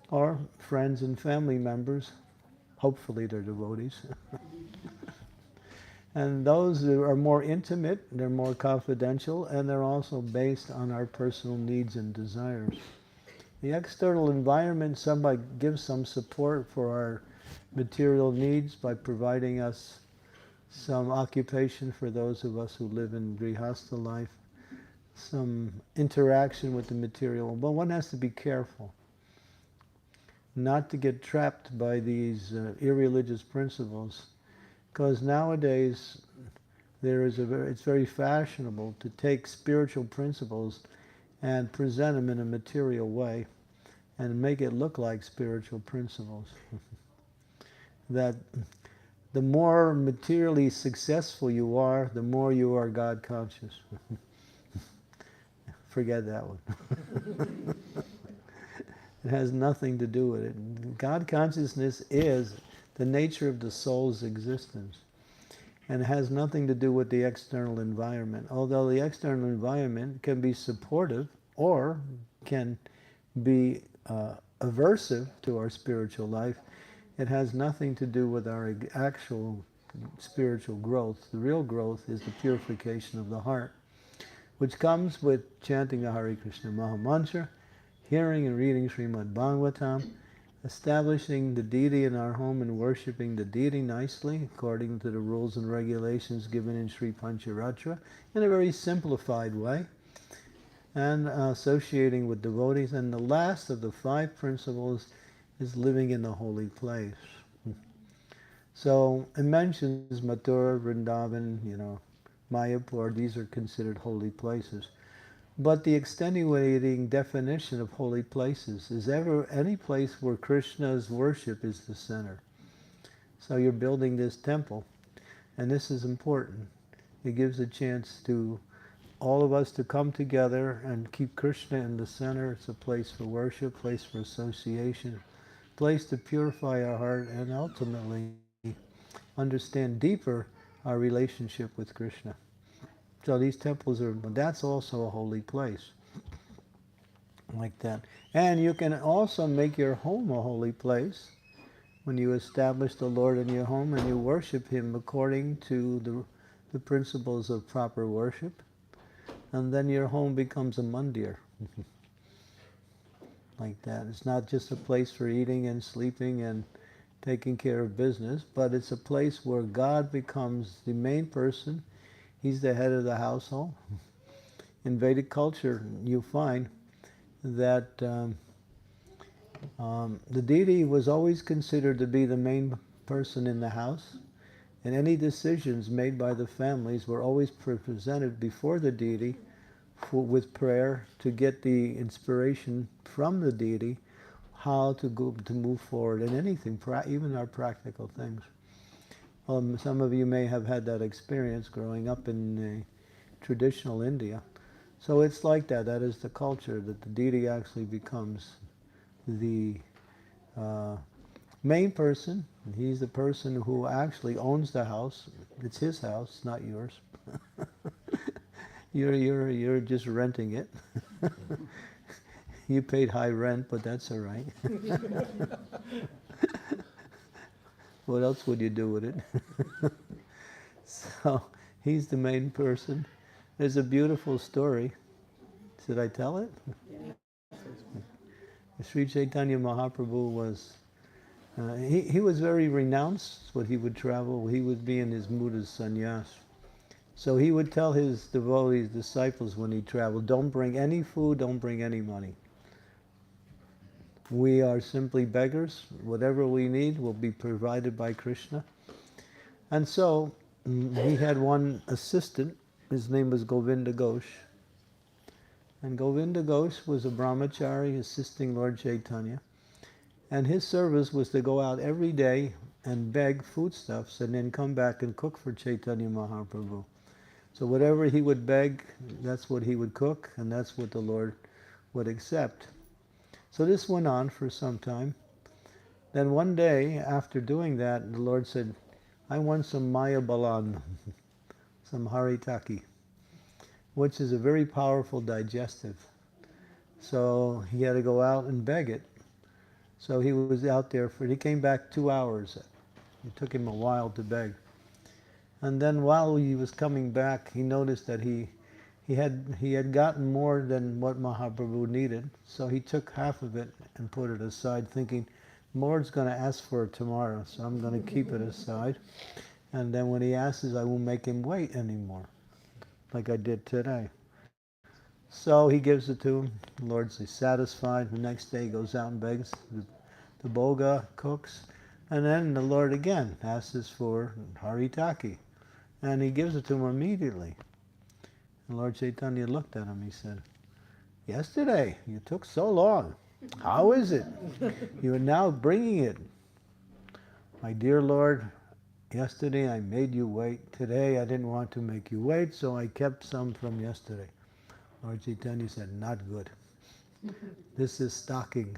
E: or friends and family members. Hopefully they're devotees. And those are more intimate, they're more confidential, and they're also based on our personal needs and desires. The external environment, somebody gives some support for our material needs by providing us some occupation for those of us who live in grihastha life, some interaction with the material. But one has to be careful not to get trapped by these irreligious principles, because nowadays it's very fashionable to take spiritual principles and present them in a material way and make it look like spiritual principles. That the more materially successful you are, the more you are God conscious. Forget that one. It has nothing to do with it. God consciousness is the nature of the soul's existence, and it has nothing to do with the external environment. Although the external environment can be supportive or can be aversive to our spiritual life, it has nothing to do with our actual spiritual growth. The real growth is the purification of the heart, which comes with chanting the Hare Krishna Maha Mantra, hearing and reading Srimad Bhagavatam, establishing the deity in our home and worshipping the deity nicely according to the rules and regulations given in Sri Pancharatra in a very simplified way, and associating with devotees. And the last of the 5 principles is living in the holy place. So it mentions Mathura, Vrindavan, Mayapur, these are considered holy places. But the extenuating definition of holy places is any place where Krishna's worship is the center. So you're building this temple, and this is important. It gives a chance to all of us to come together and keep Krishna in the center. It's a place for worship, place for association, place to purify our heart and ultimately understand deeper our relationship with Krishna. So these temples that's also a holy place, like that. And you can also make your home a holy place when you establish the Lord in your home and you worship Him according to the principles of proper worship. And then your home becomes a mandir. Like that. It's not just a place for eating and sleeping and taking care of business, but it's a place where God becomes the main person. He's the head of the household. In Vedic culture, you find that the deity was always considered to be the main person in the house, and any decisions made by the families were always presented before the deity with prayer to get the inspiration from the deity how to move forward in anything, even our practical things. Some of you may have had that experience growing up in traditional India. So it's like that. That is the culture, that the deity actually becomes the main person. He's the person who actually owns the house. It's his house, not yours. You're just renting it. You paid high rent, but that's all right. What else would you do with it? So he's the main person. There's a beautiful story. Should I tell it? Sri Chaitanya Mahaprabhu was, he was very renounced when he would travel. He would be in his mood as sannyas. So he would tell his devotees, disciples, when he traveled, don't bring any food, don't bring any money. We are simply beggars. Whatever we need will be provided by Krishna. And so he had one assistant. His name was Govinda Ghosh. And Govinda Ghosh was a brahmachari assisting Lord Chaitanya. And his service was to go out every day and beg foodstuffs and then come back and cook for Chaitanya Mahaprabhu. So whatever he would beg, that's what he would cook, and that's what the Lord would accept. So this went on for some time. Then one day, after doing that, the Lord said, I want some Maya Balan, some haritaki, which is a very powerful digestive. So he had to go out and beg it. So he was out there he came back 2 hours. It took him a while to beg. And then while he was coming back, he noticed that he had gotten more than what Mahaprabhu needed. So he took half of it and put it aside, thinking, Lord's going to ask for it tomorrow, so I'm going to keep it aside. And then when he asks, I won't make him wait anymore, like I did today. So he gives it to him. The Lord's satisfied. The next day he goes out and begs. The boga cooks. And then the Lord again asks for haritaki. And he gives it to him immediately. And Lord Chaitanya looked at him. He said, yesterday you took so long. How is it? You are now bringing it. My dear Lord, yesterday I made you wait. Today I didn't want to make you wait, so I kept some from yesterday. Lord Chaitanya said, not good. This is stocking,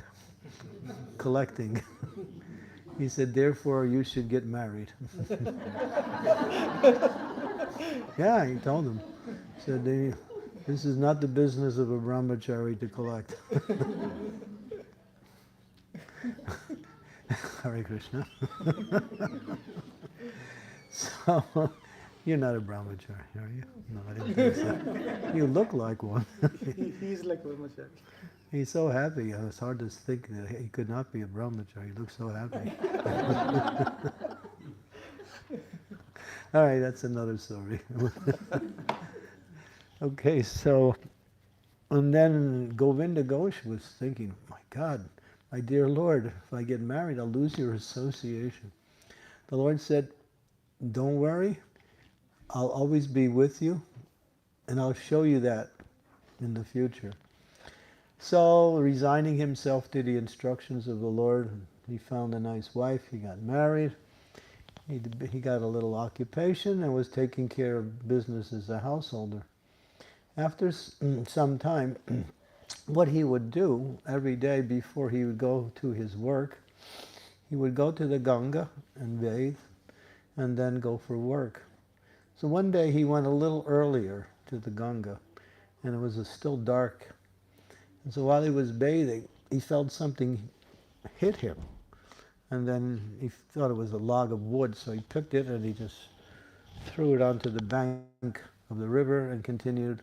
E: collecting. He said, therefore you should get married. Yeah, he told him. He said, this is not the business of a brahmachari to collect. Hare Krishna. So, you're not a brahmachari, are you? No, I didn't think so. You look like one.
D: He's like brahmachari.
E: He's so happy. It's hard to think that he could not be a brahmachari. He looks so happy. All right, that's another story. Okay, so, and then Govinda Ghosh was thinking, my God, my dear Lord, if I get married, I'll lose your association. The Lord said, don't worry, I'll always be with you, and I'll show you that in the future. So, resigning himself to the instructions of the Lord, he found a nice wife, he got married, he got a little occupation and was taking care of business as a householder. After some time, what he would do every day before he would go to his work, he would go to the Ganga and bathe and then go for work. So one day he went a little earlier to the Ganga, and it was still dark. And so while he was bathing, he felt something hit him. And then he thought it was a log of wood, so he picked it and he just threw it onto the bank of the river and continued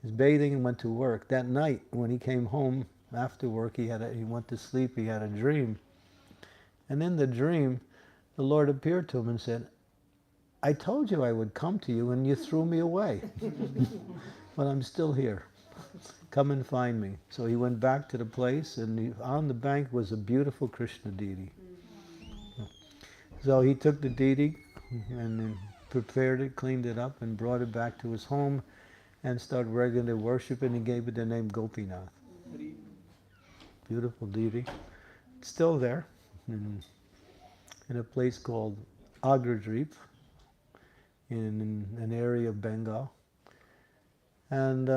E: his bathing and went to work. That night, when he came home after work, he went to sleep, he had a dream. And in the dream, the Lord appeared to him and said, I told you I would come to you and you threw me away. But I'm still here. Come and find me. So he went back to the place, and on the bank was a beautiful Krishna deity. So he took the deity and then prepared it, cleaned it up, and brought it back to his home and started regularly worshiping. He gave it the name Gopinath. Beautiful deity. It's still there in a place called Agradweep in an area of Bengal. And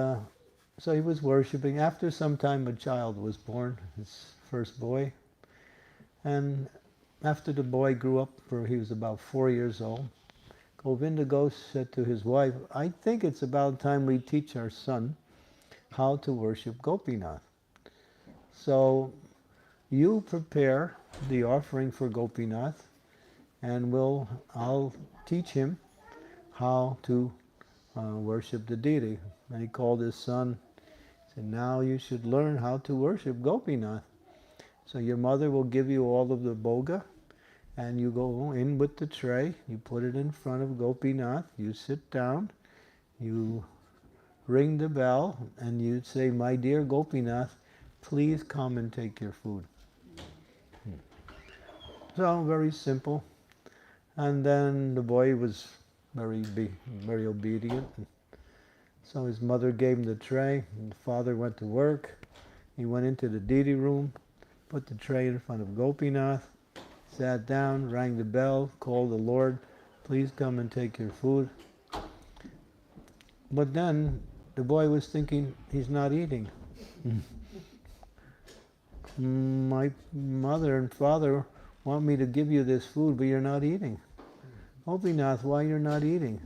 E: so he was worshipping. After some time, a child was born, his first boy. And after the boy grew up, he was about 4 years old, Govinda Ghosh said to his wife, I think it's about time we teach our son how to worship Gopinath. So you prepare the offering for Gopinath, and I'll teach him how to worship the deity. And he called his son, Said, now you should learn how to worship Gopinath. So your mother will give you all of the bhoga, and you go in with the tray, you put it in front of Gopinath, you sit down, you ring the bell, and you say, my dear Gopinath, please come and take your food. So, very simple. And then the boy was very obedient. So his mother gave him the tray, and the father went to work. He went into the deity room, put the tray in front of Gopinath, sat down, rang the bell, called the Lord, please come and take your food. But then the boy was thinking, he's not eating. My mother and father want me to give you this food, but you're not eating. Gopinath, why you're not eating?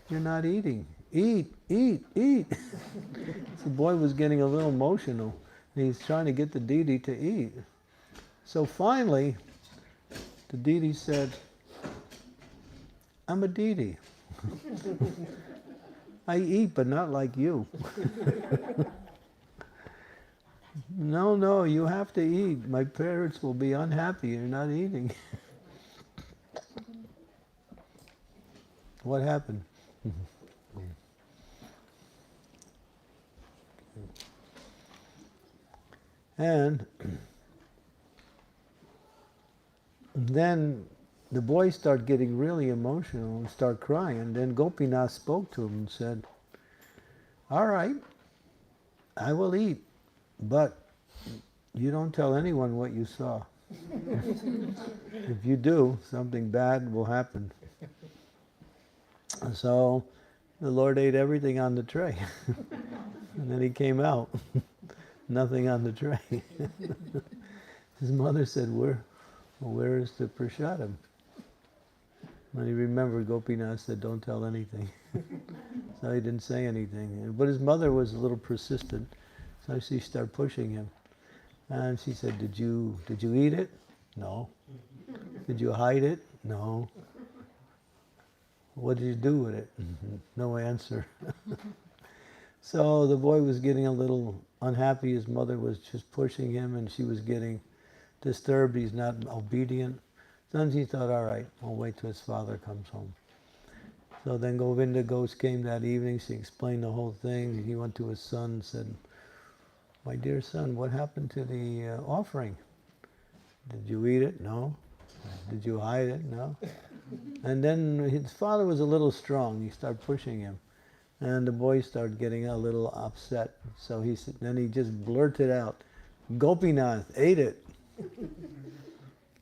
E: You're not eating. Eat, eat, eat. So the boy was getting a little emotional. And he's trying to get the deity to eat. So finally, the deity said, I'm a deity. I eat, but not like you. No, you have to eat. My parents will be unhappy. You're not eating. What happened? And then the boy started getting really emotional and started crying. And then Gopinath spoke to him and said, all right, I will eat, but you don't tell anyone what you saw. If you do, something bad will happen. So the Lord ate everything on the tray. And then he came out. Nothing on the tray. His mother said, where is the prasadam? When he remembered, Gopinath said, don't tell anything. So he didn't say anything. But his mother was a little persistent, so she started pushing him. And she said, did you eat it? No. Did you hide it? No. What did you do with it? No answer. So the boy was getting a little unhappy. His mother was just pushing him, and she was getting disturbed. He's not obedient. Then he thought, all right, I'll wait till his father comes home. So then Govinda Ghosh came that evening. She explained the whole thing. He went to his son and said, my dear son, what happened to the offering? Did you eat it? No. Did you hide it? No. And then his father was a little strong. He started pushing him. And the boy started getting a little upset. So then he just blurted out, Gopinath ate it.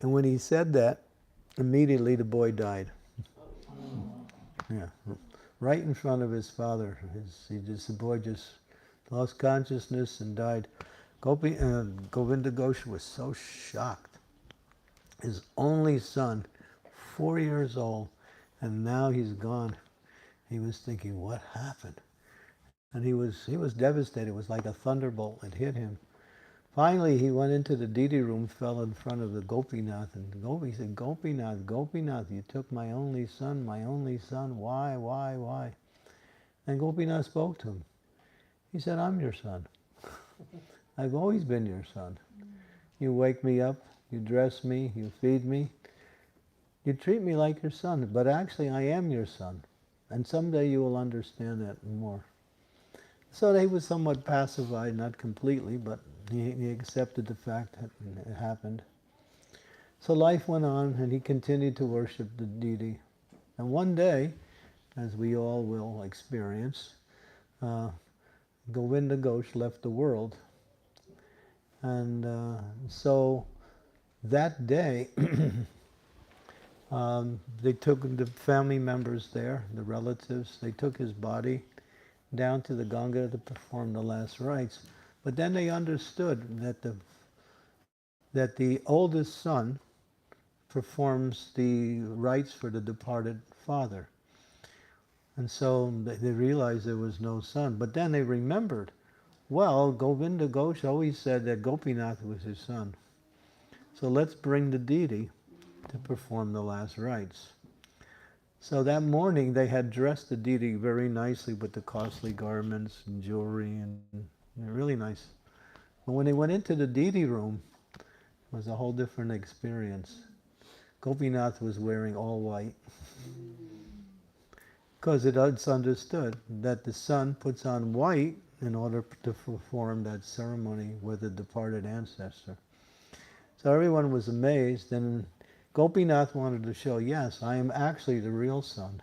E: And when he said that, immediately the boy died. Yeah, right in front of his father. The boy just lost consciousness and died. Govinda Ghosh was so shocked. His only son, 4 years old, and now he's gone. He was thinking, what happened? And he was devastated. It was like a thunderbolt had hit him. Finally, he went into the deity room, fell in front of the Gopinath, and he said, Gopinath, you took my only son, why? And Gopinath spoke to him. He said, I'm your son. I've always been your son. You wake me up, you dress me, you feed me. You treat me like your son, but actually I am your son. And someday you will understand that more. So he was somewhat pacified, not completely, but he accepted the fact that it happened. So life went on, and he continued to worship the deity. And one day, as we all will experience, Govinda Ghosh left the world. And so that day, they took the family members there, the relatives, they took his body down to the Ganga to perform the last rites. But then they understood that the oldest son performs the rites for the departed father. And so they realized there was no son. But then they remembered, well, Govinda Ghosh always said that Gopinath was his son. So let's bring the deity to perform the last rites. So that morning they had dressed the deity very nicely with the costly garments and jewelry and They're really nice. But when they went into the deity room, it was a whole different experience. Gopinath was wearing all white. Because it's understood that the son puts on white in order to perform that ceremony with the departed ancestor. So everyone was amazed, and Gopinath wanted to show, yes, I am actually the real son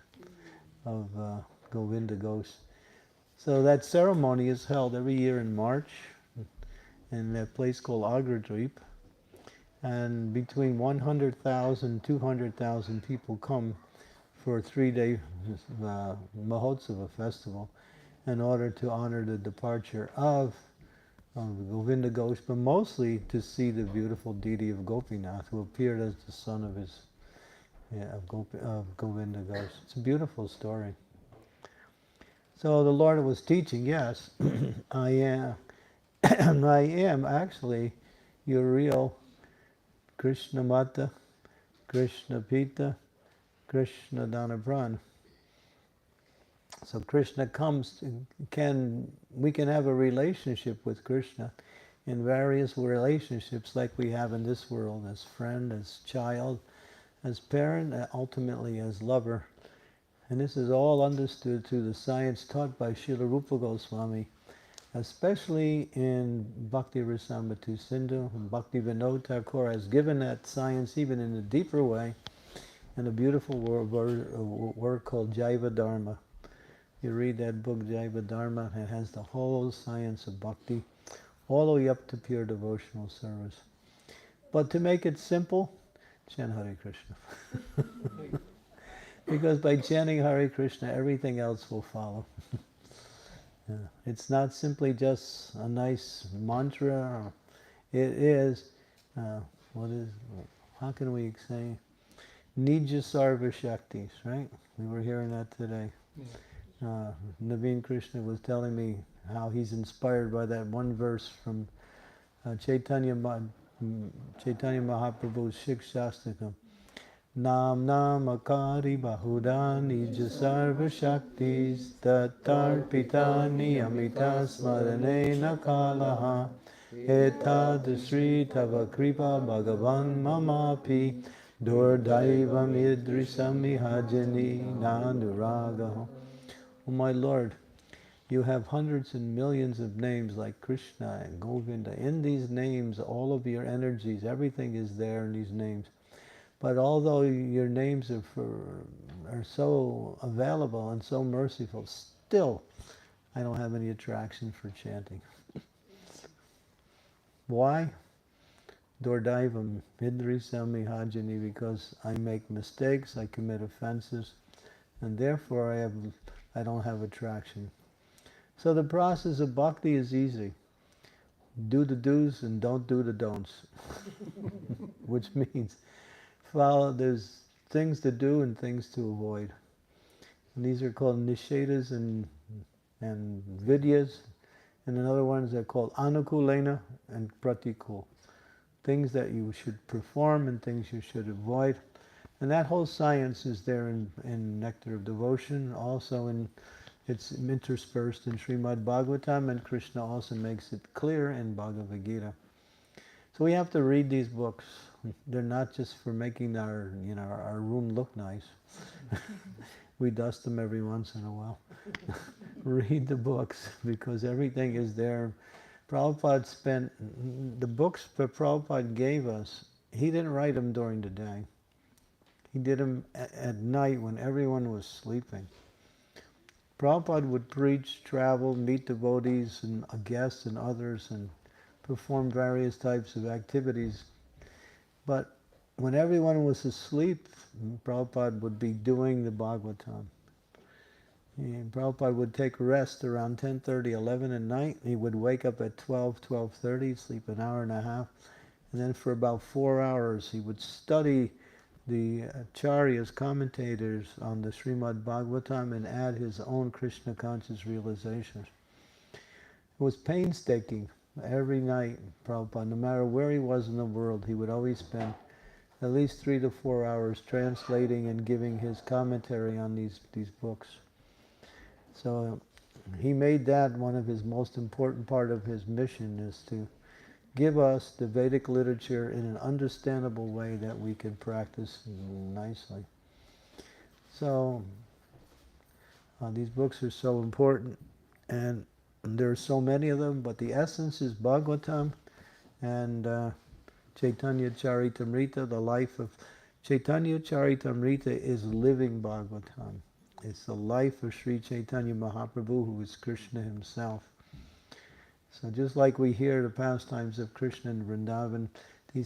E: of Govinda Ghosh. So that ceremony is held every year in March in a place called Agradweep, and between 100,000 and 200,000 people come for a 3-day Mahotsava festival in order to honor the departure of Govinda Ghosh, but mostly to see the beautiful deity of Gopinath, who appeared as the son of of Govinda Ghosh. It's a beautiful story. So the Lord was teaching, yes, I am actually your real Krishna Mata, Krishna Pita, Krishna Dhanapran. So Krishna comes, we can have a relationship with Krishna in various relationships like we have in this world, as friend, as child, as parent, and ultimately as lover. And this is all understood through the science taught by Srila Rupa Goswami, especially in Bhakti Rasamrita Sindhu. And Bhakti Vinod Thakur has given that science even in a deeper way in a beautiful work called Jaiva Dharma. You read that book, Jaiva Dharma, it has the whole science of bhakti, all the way up to pure devotional service. But to make it simple, chant Hare Krishna. Because by chanting Hare Krishna, everything else will follow. Yeah. It's not simply just a nice mantra. It is, how can we say, Nija Sarva Shaktis, right? We were hearing that today. Naveen Krishna was telling me how he's inspired by that one verse from Chaitanya Mahaprabhu's Shikshastakam. Nam Nam Akari Bahuda Nija Sarva Shaktis Tatar Pitani Amita Smarane Nakalaha Etadasri Tava Kripa Bhagavan Mamapi Durdaivam Idrisami Hajani Nanduragaho. Oh my Lord, you have hundreds and millions of names like Krishna and Govinda. In these names, all of your energies, everything is there in these names. But although your names are so available and so merciful, still I don't have any attraction for chanting. Why? Dordaivam Hidrisami Hajani, because I make mistakes, I commit offenses, and therefore I don't have attraction. So the process of bhakti is easy. Do the do's and don't do the don'ts. Which means there's things to do and things to avoid. And these are called nishedas and vidyas. And another ones are called anukulena and pratikul. Things that you should perform and things you should avoid. And that whole science is there in Nectar of Devotion, also it's interspersed in Srimad Bhagavatam, and Krishna also makes it clear in Bhagavad Gita. So we have to read these books. They're not just for making our room look nice. We dust them every once in a while. Read the books, because everything is there. Prabhupada the books that Prabhupada gave us, he didn't write them during the day. He did them at night when everyone was sleeping. Prabhupada would preach, travel, meet devotees and guests and others, and perform various types of activities. But when everyone was asleep, Prabhupada would be doing the Bhagavatam. And Prabhupada would take rest around 10:30, 11 at night. He would wake up at 12, 12:30, sleep an hour and a half. And then for about 4 hours he would study the Acharyas, commentators on the Srimad Bhagavatam, and add his own Krishna conscious realizations. It was painstaking. Every night, Prabhupada, no matter where he was in the world, he would always spend at least 3 to 4 hours translating and giving his commentary on these books. So he made that one of his most important part of his mission, is to give us the Vedic literature in an understandable way that we can practice nicely. So these books are so important, and there are so many of them, but the essence is Bhagavatam and Chaitanya Charitamrita. The life of Chaitanya Charitamrita is living Bhagavatam. It's the life of Sri Chaitanya Mahaprabhu, who is Krishna himself. So just like we hear the pastimes of Krishna in Vrindavan, the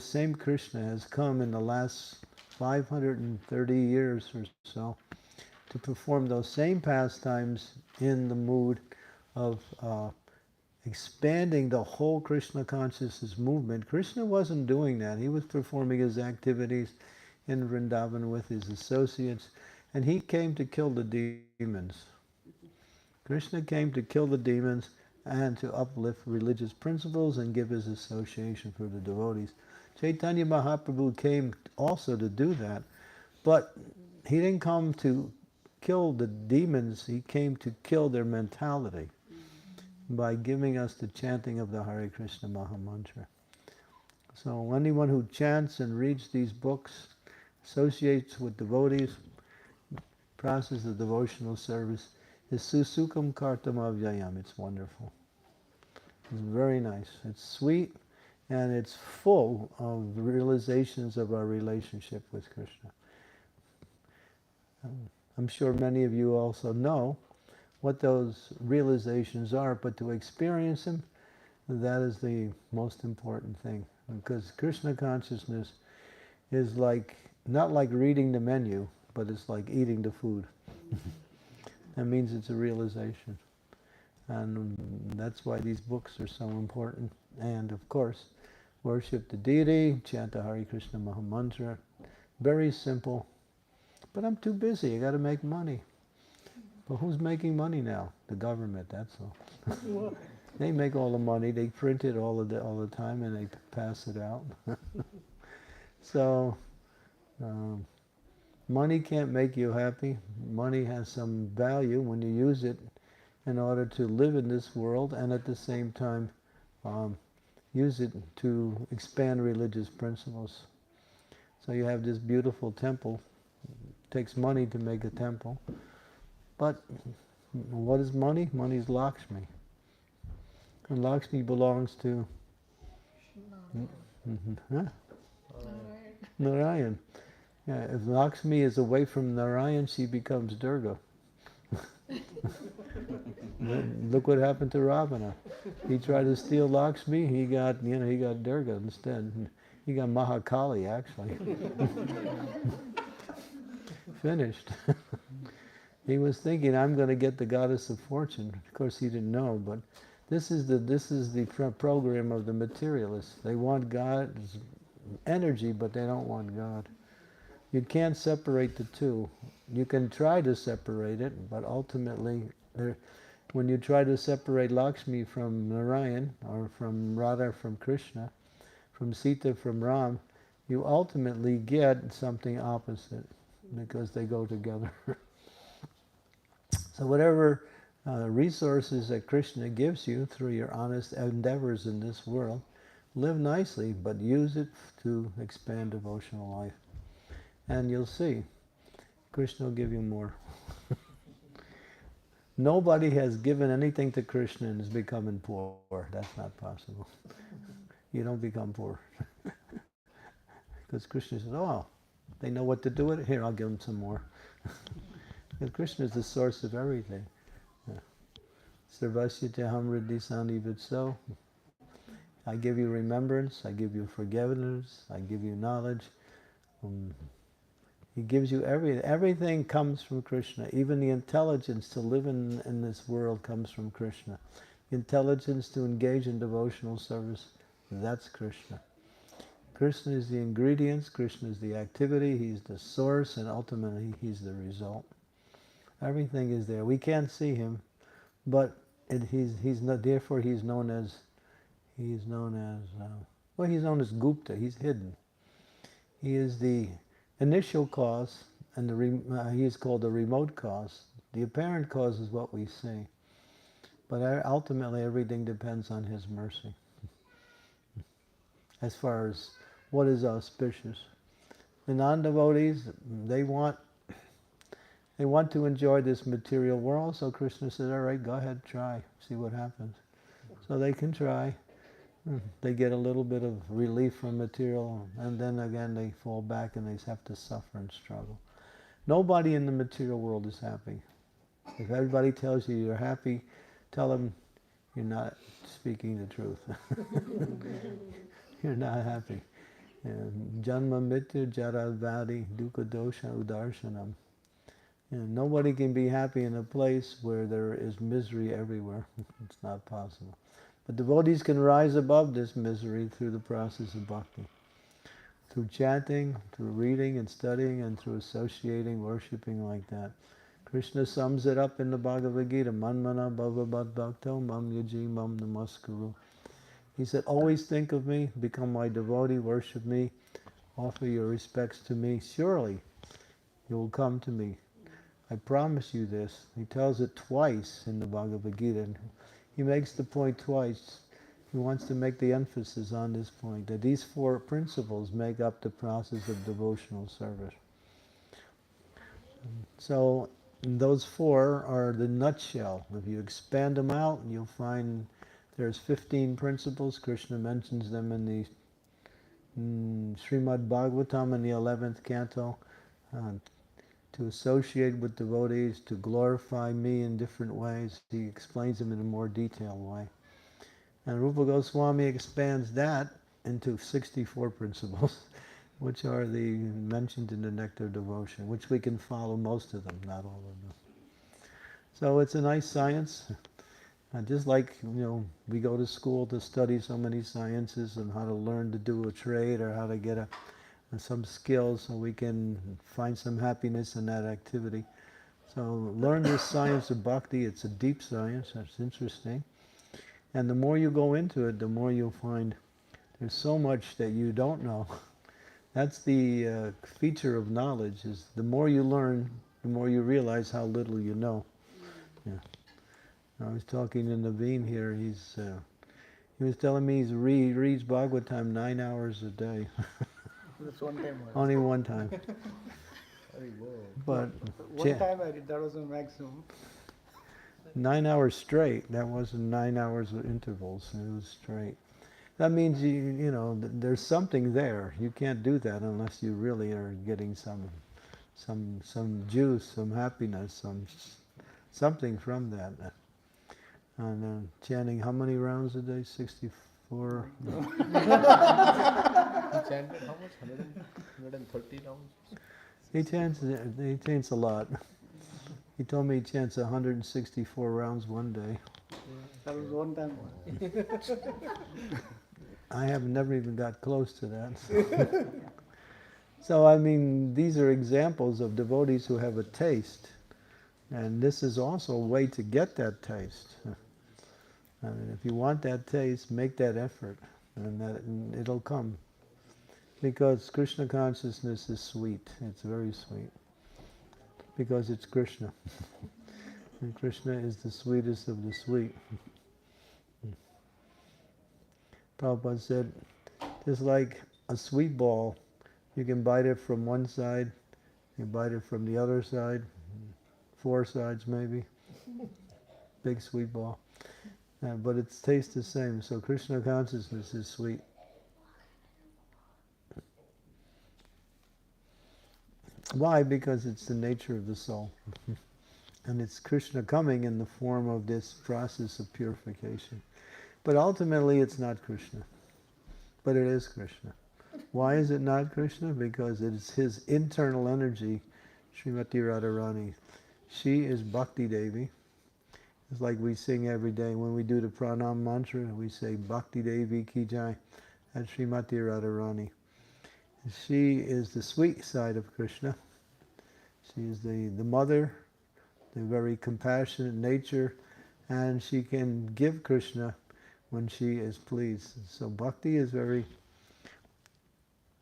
E: same Krishna has come in the last 530 years or so to perform those same pastimes in the mood of expanding the whole Krishna consciousness movement. Krishna wasn't doing that. He was performing his activities in Vrindavan with his associates, and he came to kill the demons. Krishna came to kill the demons and to uplift religious principles and give his association for the devotees. Chaitanya Mahaprabhu came also to do that, but he didn't come to kill the demons, he came to kill their mentality by giving us the chanting of the Hare Krishna Maha Mantra. So anyone who chants and reads these books, associates with devotees, process of devotional service, is susukam kartam avyayam. It's wonderful. It's very nice. It's sweet, and it's full of realizations of our relationship with Krishna. I'm sure many of you also know what those realizations are, but to experience them, that is the most important thing. Because Krishna consciousness is not like reading the menu, but it's like eating the food. That means it's a realization. And that's why these books are so important. And of course, worship the deity, chant the Hare Krishna Maha Mantra. Very simple. But I'm too busy, I got to make money. But who's making money now? The government, that's all. They make all the money, they print it all the time, and they pass it out. So, money can't make you happy. Money has some value when you use it in order to live in this world, and at the same time use it to expand religious principles. So you have this beautiful temple. It takes money to make a temple. But what is money? Money is Lakshmi. And Lakshmi belongs to Narayan. Yeah, if Lakshmi is away from Narayan, she becomes Durga. Look what happened to Ravana. He tried to steal Lakshmi, he got Durga instead. He got Mahakali, actually. Finished. He was thinking, I'm going to get the goddess of fortune. Of course, he didn't know, but this is the program of the materialists. They want God's energy, but they don't want God. You can't separate the two. You can try to separate it, but ultimately, when you try to separate Lakshmi from Narayan, or from Radha from Krishna, from Sita from Ram, you ultimately get something opposite, because they go together. So whatever resources that Krishna gives you through your honest endeavors in this world, live nicely, but use it to expand devotional life. And you'll see, Krishna will give you more. Nobody has given anything to Krishna and is becoming poor. That's not possible. You don't become poor. Because Krishna says, oh, they know what to do with it. Here, I'll give them some more. Because Krishna is the source of everything. Sarvasya teham riddhi sanivitso. I give you remembrance, I give you forgiveness, I give you knowledge. He gives you everything. Everything comes from Krishna. Even the intelligence to live in this world comes from Krishna. The intelligence to engage in devotional service, that's Krishna. Krishna is the ingredients, Krishna is the activity, he's the source, and ultimately he's the result. Everything is there. We can't see him, but he's not. Therefore, he's known as Gupta. He's hidden. He is the initial cause, and he is called the remote cause. The apparent cause is what we see. But ultimately everything depends on His mercy. As far as what is auspicious. The non-devotees, they want to enjoy this material world, so Krishna says, all right, go ahead, try, see what happens. So they can try. They get a little bit of relief from material, and then again they fall back and they have to suffer and struggle. Nobody in the material world is happy. If everybody tells you you're happy, tell them you're not speaking the truth. You're not happy. Janma mrityu jara vyadhi dukkha dosha udarshanam. Nobody can be happy in a place where there is misery everywhere. It's not possible. But devotees can rise above this misery through the process of bhakti. Through chanting, through reading and studying, and through associating, worshipping like that. Krishna sums it up in the Bhagavad Gita, Manmana bhava bhakto mam yaji mam namaskuru. He said, always think of me, become my devotee, worship me, offer your respects to me. Surely you will come to me. I promise you this. He tells it twice in the Bhagavad Gita. He makes the point twice. He wants to make the emphasis on this point, that these four principles make up the process of devotional service. So those four are the nutshell. If you expand them out, you'll find there's 15 principles. Krishna mentions them in the Srimad Bhagavatam in the 11th canto. To associate with devotees, to glorify me in different ways. He explains them in a more detailed way. And Rupa Goswami expands that into 64 principles, which are mentioned in the Nectar of Devotion, which we can follow most of them, not all of them. So it's a nice science. Just like, we go to school to study so many sciences and how to learn to do a trade or how to get some skills so we can find some happiness in that activity. So learn this science of bhakti. It's a deep science. It's interesting. And the more you go into it, the more you'll find there's so much that you don't know. That's the feature of knowledge, is the more you learn, the more you realize how little you know. Yeah. I was talking to Naveen here. He was telling me he reads Bhagavatam 9 hours a day.
D: That's one time.
E: Only one time. But
D: One time I did, that was the maximum.
E: 9 hours straight. That wasn't 9 hours of intervals. It was straight. That means there's something there. You can't do that unless you really are getting some juice, some happiness, something from that. And chanting how many rounds a day? 64.
C: He chanted how much? 130 rounds?
E: He chants a lot. He told me he chants 164 rounds one day.
D: That was one time.
E: I have never even got close to that. So these are examples of devotees who have a taste. And this is also a way to get that taste. If you want that taste, make that effort, and it'll come. Because Krishna consciousness is sweet. It's very sweet. Because it's Krishna. And Krishna is the sweetest of the sweet. Prabhupada said, just like a sweet ball, you can bite it from one side, you can bite it from the other side, 4 sides maybe. Big sweet ball. But it tastes the same. So Krishna consciousness is sweet. Why? Because it's the nature of the soul. And it's Krishna coming in the form of this process of purification. But ultimately it's not Krishna. But it is Krishna. Why is it not Krishna? Because it is his internal energy, Srimati Radharani. She is Bhakti Devi. It's like we sing every day. When we do the pranam mantra, we say Bhakti Devi Ki Jai. That's Srimati Radharani. She is the sweet side of Krishna. She is the mother, the very compassionate nature, and she can give Krishna when she is pleased. So bhakti is very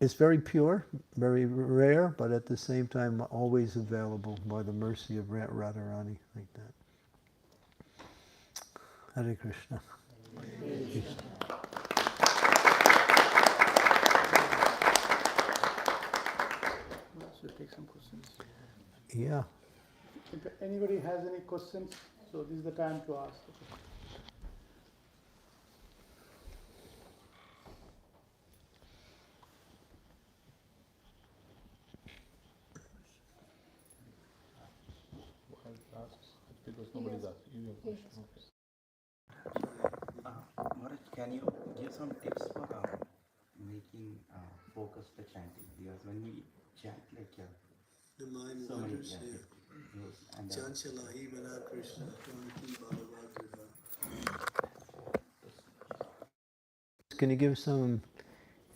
E: It's very pure, very rare, but at the same time always available by the mercy of Radharani, like that. Hare Krishna.
D: So take some questions.
E: Yeah.
D: If anybody has any questions, so this is the time to ask.
C: Because nobody's asked. You have a question. Okay.
F: Maharaj, can you give some tips for making focus the chanting? Because when we chant like
E: The mind
F: so many
E: wanders,
F: and
E: Chanchalahi Hare Krishna, Pranati Bhalavadriva. Can you give some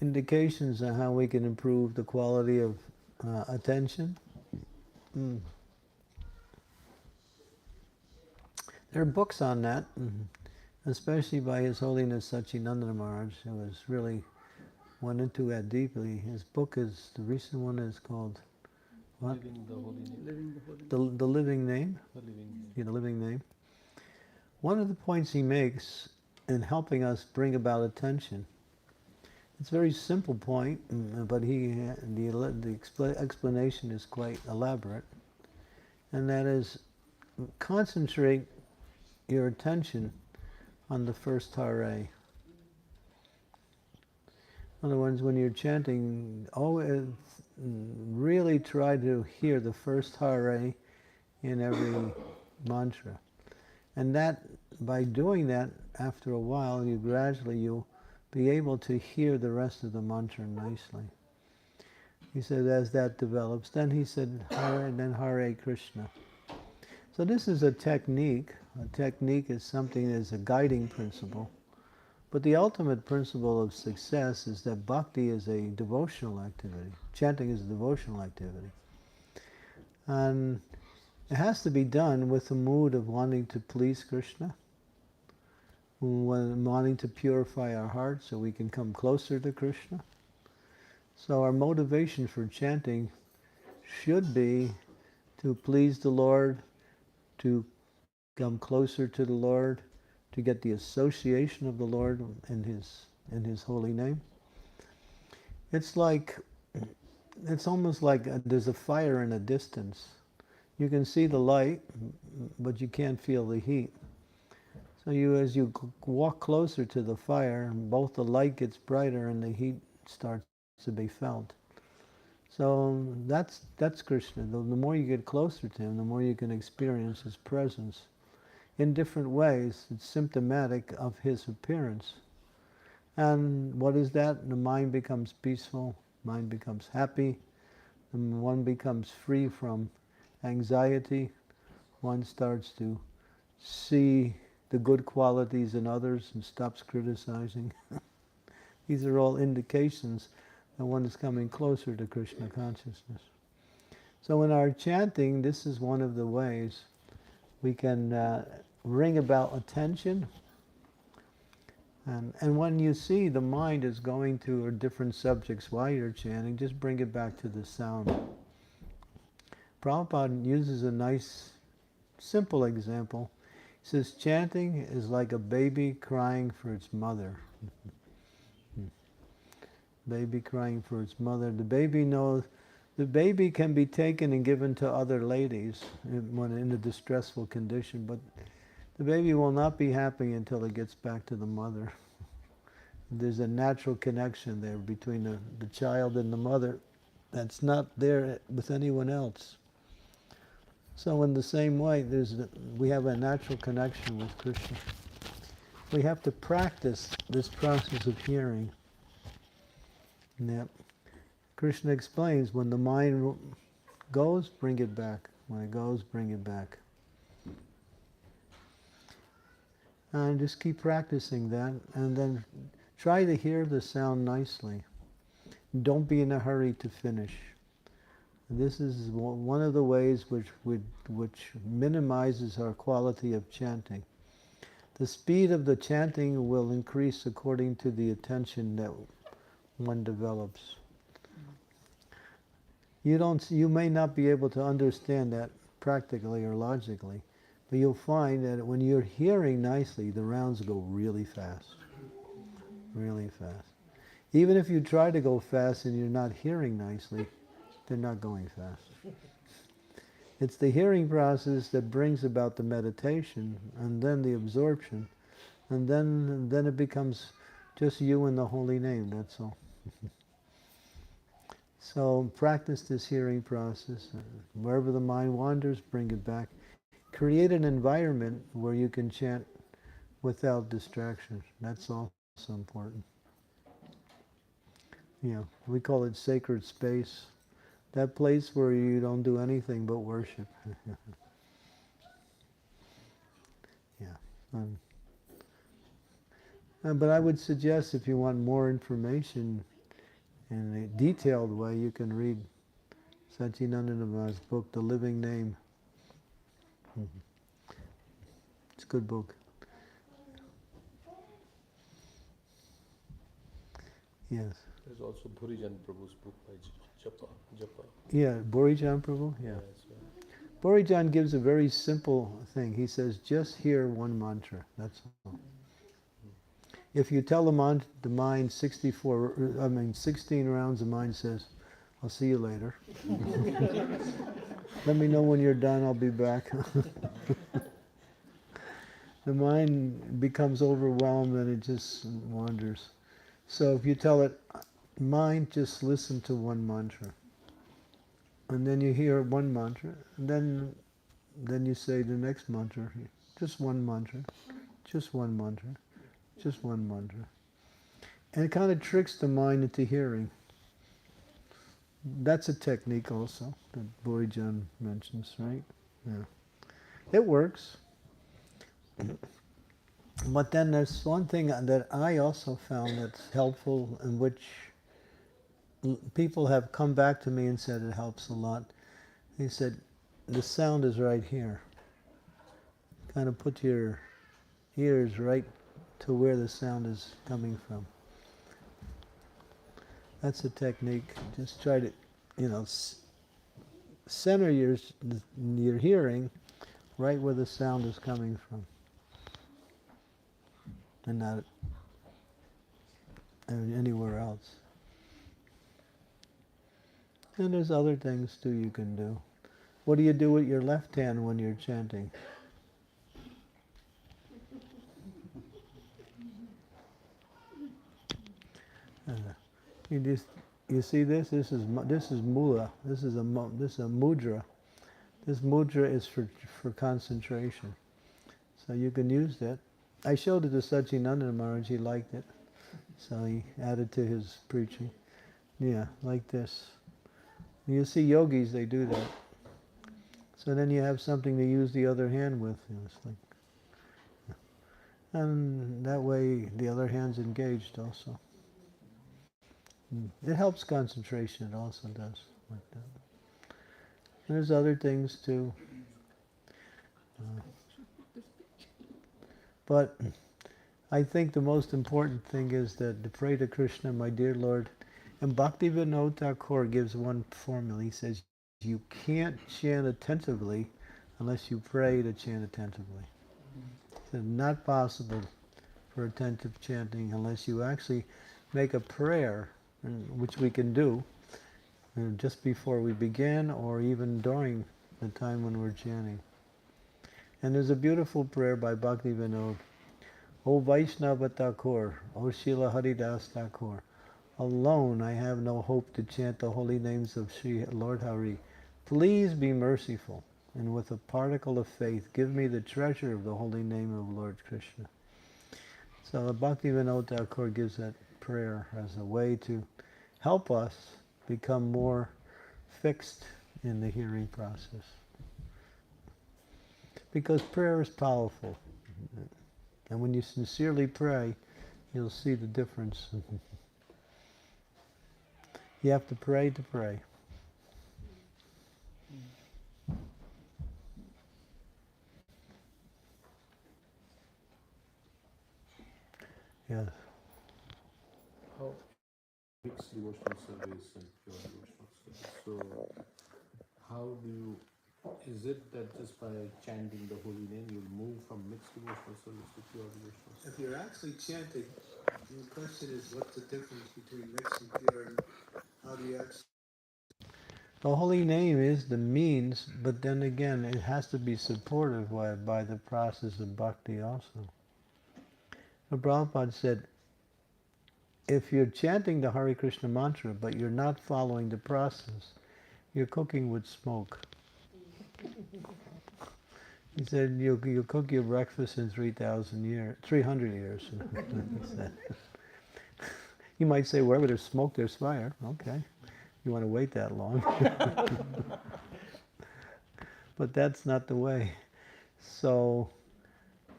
E: indications on how we can improve the quality of attention? There are books on that, especially by His Holiness Sachinandana Maharaj, who was really went into that deeply. His book is, the recent one is called, what?
C: Living the holy name.
D: Living the holy
E: The Living Name?
C: The living name.
E: Yeah, the Living Name. One of the points he makes in helping us bring about attention, it's a very simple point, but the explanation is quite elaborate, and that is, concentrate your attention on the first Hare. In other words, when you're chanting, always really try to hear the first Hare in every mantra. And that, by doing that, after a while, you'll be able to hear the rest of the mantra nicely. He said, as that develops, then he said, Hare, and then Hare Krishna. So this is a technique. A technique is something that is a guiding principle. But the ultimate principle of success is that bhakti is a devotional activity. Chanting is a devotional activity. And it has to be done with the mood of wanting to please Krishna, wanting to purify our heart so we can come closer to Krishna. So our motivation for chanting should be to please the Lord, to come closer to the Lord, to get the association of the Lord in His holy name. It's almost like there's a fire in a distance. You can see the light, but you can't feel the heat. So as you walk closer to the fire, both the light gets brighter and the heat starts to be felt. So that's Krishna. The more you get closer to Him, the more you can experience His presence in different ways. It's symptomatic of His appearance. And what is that? The mind becomes peaceful, mind becomes happy, and one becomes free from anxiety. One starts to see the good qualities in others and stops criticizing. These are all indications that one is coming closer to Krishna consciousness. So in our chanting, this is one of the ways we can bring about attention. And when you see the mind is going to different subjects while you're chanting, just bring it back to the sound. Prabhupada uses a nice, simple example. He says, chanting is like a baby crying for its mother. Baby crying for its mother. The baby knows, the baby can be taken and given to other ladies when in a distressful condition, but the baby will not be happy until it gets back to the mother. There's a natural connection there between the child and the mother that's not there with anyone else. So in the same way, we have a natural connection with Krishna. We have to practice this process of hearing. Yep. Krishna explains, when the mind goes, bring it back. When it goes, bring it back. And just keep practicing that, and then try to hear the sound nicely. Don't be in a hurry to finish. This is one of the ways which minimizes our quality of chanting. The speed of the chanting will increase according to the attention that one develops. You may not be able to understand that practically or logically, but you'll find that when you're hearing nicely, the rounds go really fast. Really fast. Even if you try to go fast and you're not hearing nicely, they're not going fast. It's the hearing process that brings about the meditation and then the absorption, and then it becomes just you and the holy name, that's all. So practice this hearing process. Wherever the mind wanders, bring it back. Create an environment where you can chant without distractions. That's also important. We call it sacred space. That place where you don't do anything but worship. But I would suggest, if you want more information in a detailed way, you can read Satchidananda Maharaj's book, The Living Name. It's a good book. Yes.
C: There's also Bhurijan Prabhu's book by Japa.
E: Yeah, Bhurijan Prabhu, yeah. Bhurijan gives a very simple thing. He says, just hear one mantra, that's all. If you tell the mind 16 rounds, the mind says, I'll see you later. Let me know when you're done, I'll be back. The mind becomes overwhelmed and it just wanders. So if you tell it, mind, just listen to one mantra. And then you hear one mantra, and then you say the next mantra, just one mantra, just one mantra, just one mantra. And it kind of tricks the mind into hearing. That's a technique also that Bhurijan mentions, right? Yeah. It works. But then there's one thing that I also found that's helpful, and which people have come back to me and said it helps a lot. He said, the sound is right here. Kind of put your ears right to where the sound is coming from. That's a technique. Just try to, center your hearing right where the sound is coming from. And not anywhere else. And there's other things too you can do. What do you do with your left hand when you're chanting? You see this? This is mula. This is a mudra. This mudra is for concentration. So you can use that. I showed it to Satchidananda Maharaj. He liked it, so he added to his preaching. Yeah, like this. You see yogis, they do that. So then you have something to use the other hand with. It's like, and that way the other hand's engaged also. It helps concentration, it also does. Like that. And there's other things too. But I think the most important thing is that to pray to Krishna, my dear Lord. And Bhaktivinoda Thakur gives one formula. He says, you can't chant attentively unless you pray to chant attentively. It's not possible for attentive chanting unless you actually make a prayer, which we can do just before we begin or even during the time when we're chanting. And there's a beautiful prayer by Bhaktivinoda. O Vaishnava Thakur, O Srila Haridas Thakur, alone I have no hope to chant the holy names of Sri Lord Hari. Please be merciful, and with a particle of faith, give me the treasure of the holy name of Lord Krishna. So Bhaktivinoda Thakur gives that prayer as a way to help us become more fixed in the hearing process. Because prayer is powerful. And when you sincerely pray, you'll see the difference. You have to pray to pray. Yes.
C: How mixed devotional service and pure devotional service. So, how do you? Is it that just by chanting the holy name you'll move from mixed devotional service to pure devotional service?
E: If you're actually chanting, the question is what's the difference between mixed and pure, and how do you actually... The holy name is the means, but then again, it has to be supported by the process of bhakti also. So Prabhupada said, if you're chanting the Hare Krishna mantra, but you're not following the process, you're cooking with smoke. He said, you'll cook your breakfast in 300 years. You might say, wherever there's smoke, there's fire. Okay. You want to wait that long. But that's not the way. So,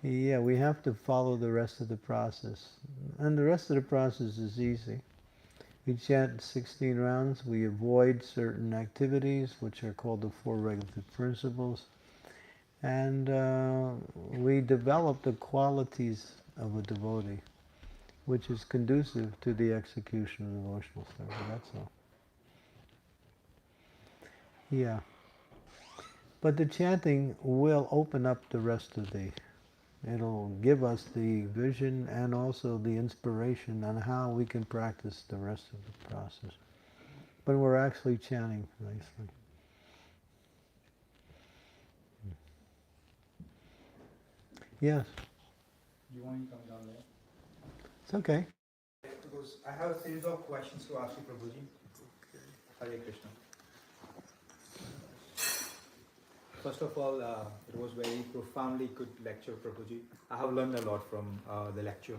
E: yeah, we have to follow the rest of the process. And the rest of the process is easy. We chant 16 rounds. We avoid certain activities, which are called the 4 regulative principles. And we develop the qualities of a devotee, which is conducive to the execution of devotional service. That's all. Yeah. But the chanting will open up the rest of the... It'll give us the vision and also the inspiration on how we can practice the rest of the process. But we're actually chanting nicely. Yes.
F: You want to come down there?
E: It's okay.
F: Because I have a series of questions to ask you, Prabhuji. Hare Krishna. First of all, it was very profoundly good lecture, Prabhuji. I have learned a lot from the lecture.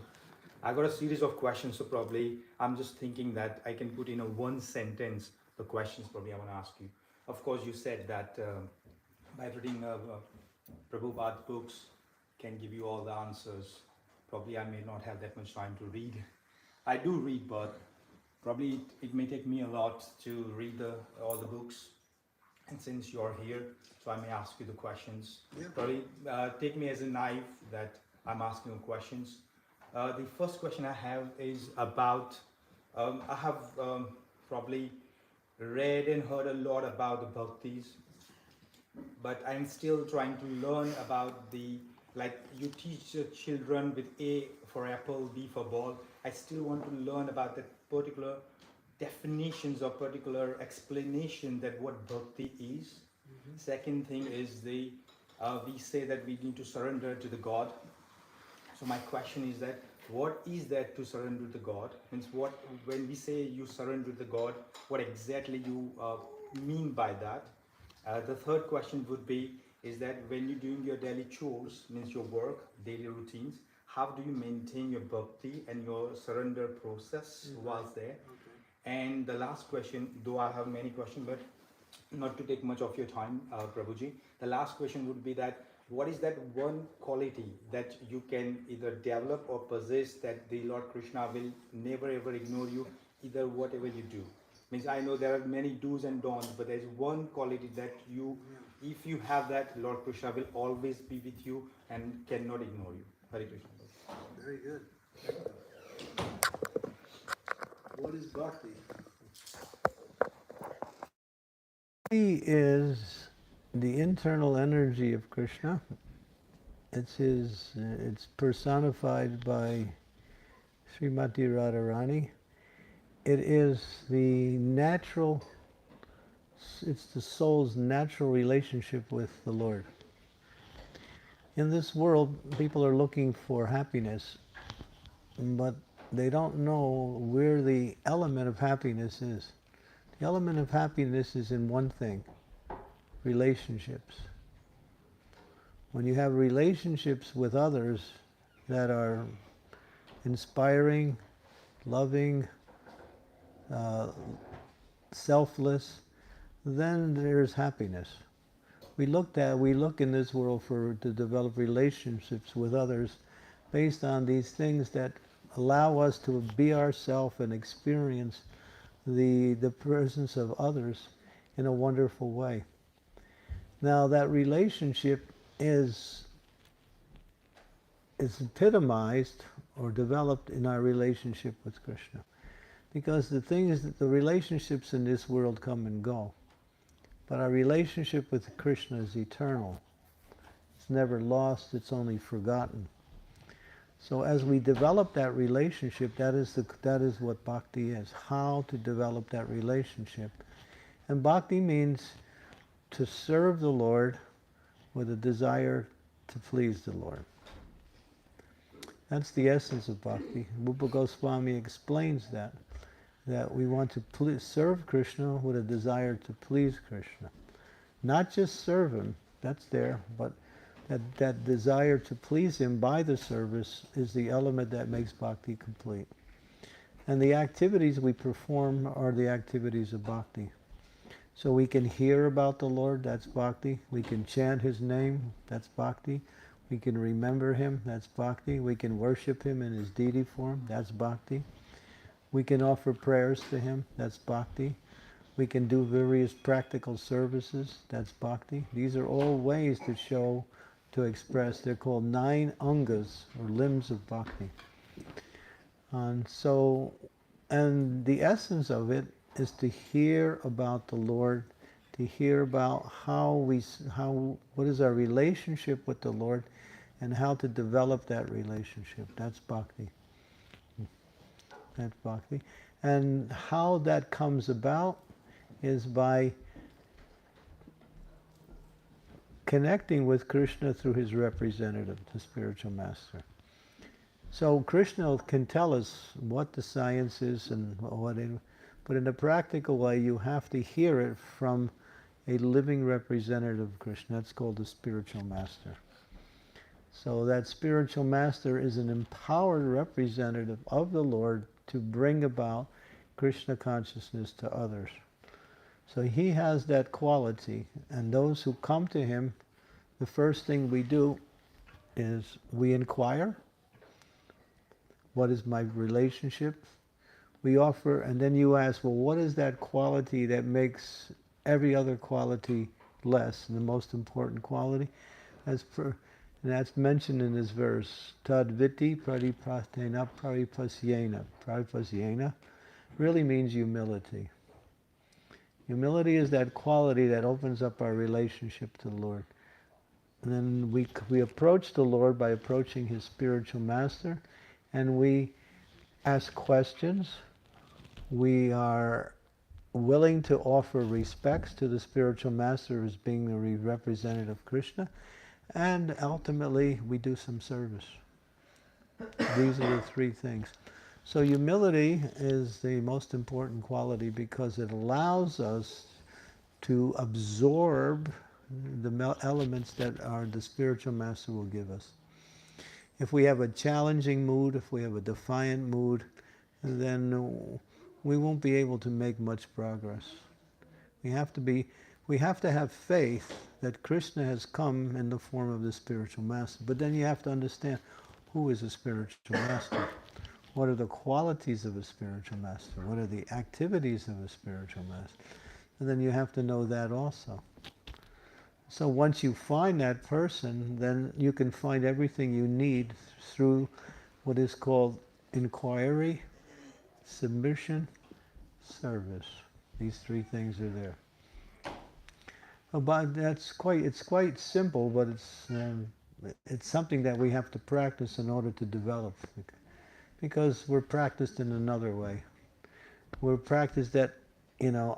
F: I got a series of questions, so probably I'm just thinking that I can put in a one sentence the questions probably I want to ask you. Of course, you said that by reading Prabhupada books can give you all the answers. Probably I may not have that much time to read. I do read, but probably it may take me a lot to read all the books. And since you're here, so I may ask you the questions. Yeah. Probably take me as a knife that I'm asking you questions. The first question I have is about, I have probably read and heard a lot about the bhaktis, but I'm still trying to learn about the, like you teach children with A for apple, B for ball. I still want to learn about that particular definitions or particular explanation that what bhakti is. Mm-hmm. Second thing is we say that we need to surrender to the God. So my question is that what is that to surrender to God? Means what, when we say you surrender to God, what exactly you mean by that? The third question would be is that when you're doing your daily chores, means your work, daily routines, how do you maintain your bhakti and your surrender process whilst there? Okay. And the last question, though I have many questions, but not to take much of your time, Prabhuji, the last question would be that what is that one quality that you can either develop or possess that the Lord Krishna will never ever ignore you, either whatever you do? Means I know there are many do's and don'ts, but there's one quality that you, if you have that, Lord Krishna will always be with you and cannot ignore you. Hare Krishna.
E: Very good. What is bhakti? Bhakti is the internal energy of Krishna. It's personified by Srimati Radharani. It is it's the soul's natural relationship with the Lord. In this world, people are looking for happiness, but they don't know where the element of happiness is. The element of happiness is in one thing: relationships. When you have relationships with others that are inspiring, loving, selfless, then there's happiness. We look in this world to develop relationships with others based on these things that allow us to be ourselves and experience the presence of others in a wonderful way. Now that relationship is epitomized or developed in our relationship with Krishna. Because the thing is that the relationships in this world come and go. But our relationship with Krishna is eternal. It's never lost, it's only forgotten. So as we develop that relationship, that is what bhakti is. How to develop that relationship. And bhakti means to serve the Lord with a desire to please the Lord. That's the essence of bhakti. Rupa Goswami explains that we want to serve Krishna with a desire to please Krishna. Not just serve him, that's there, but that desire to please him by the service is the element that makes bhakti complete. And the activities we perform are the activities of bhakti. So we can hear about the Lord, that's bhakti. We can chant his name, that's bhakti. We can remember him, that's bhakti. We can worship him in his deity form, that's bhakti. We can offer prayers to him, that's bhakti. We can do various practical services, that's bhakti. These are all ways to show, to express. They're called 9 angas, or limbs of bhakti. And the essence of it is to hear about the Lord, to hear about what is our relationship with the Lord, and how to develop that relationship. That's bhakti. That's bhakti. And how that comes about is by connecting with Krishna through his representative, the spiritual master. So Krishna can tell us what the science is and but in a practical way you have to hear it from a living representative of Krishna. That's called the spiritual master. So that spiritual master is an empowered representative of the Lord to bring about Krishna consciousness to others. So he has that quality, and those who come to him, the first thing we do is we inquire, what is my relationship? We offer, and then you ask, well, what is that quality that makes every other quality less, and the most important quality? And that's mentioned in this verse. Tad viti pradipratena paripasyena. Paripasyena really means humility. Humility is that quality that opens up our relationship to the Lord. And then we approach the Lord by approaching his spiritual master, and we ask questions. We are willing to offer respects to the spiritual master as being the representative of Krishna, and ultimately we do some service. These are the 3 things. So humility is the most important quality because it allows us to absorb the elements that the spiritual master will give us. If we have a challenging mood, if we have a defiant mood, then we won't be able to make much progress. We have to have faith that Krishna has come in the form of the spiritual master. But then you have to understand, who is a spiritual master? What are the qualities of a spiritual master? What are the activities of a spiritual master? And then you have to know that also. So once you find that person, then you can find everything you need through what is called inquiry, submission, service. These 3 things are there. But it's quite simple, but it's something that we have to practice in order to develop, because we're practiced in another way. We're practiced that,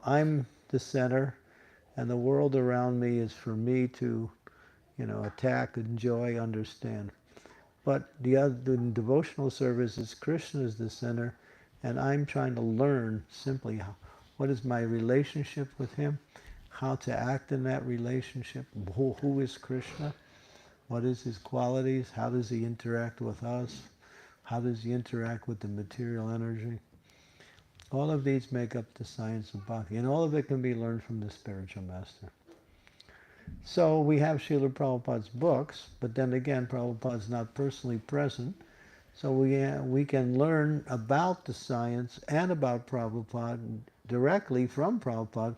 E: I'm the center, and the world around me is for me to, attack, enjoy, understand. But the devotional service is Krishna is the center, and I'm trying to learn simply what is my relationship with him, how to act in that relationship, who is Krishna, what is his qualities, how does he interact with us, how does he interact with the material energy. All of these make up the science of bhakti, and all of it can be learned from the spiritual master. So we have Srila Prabhupada's books, but then again, Prabhupada's not personally present, so we can learn about the science and about Prabhupada directly from Prabhupada,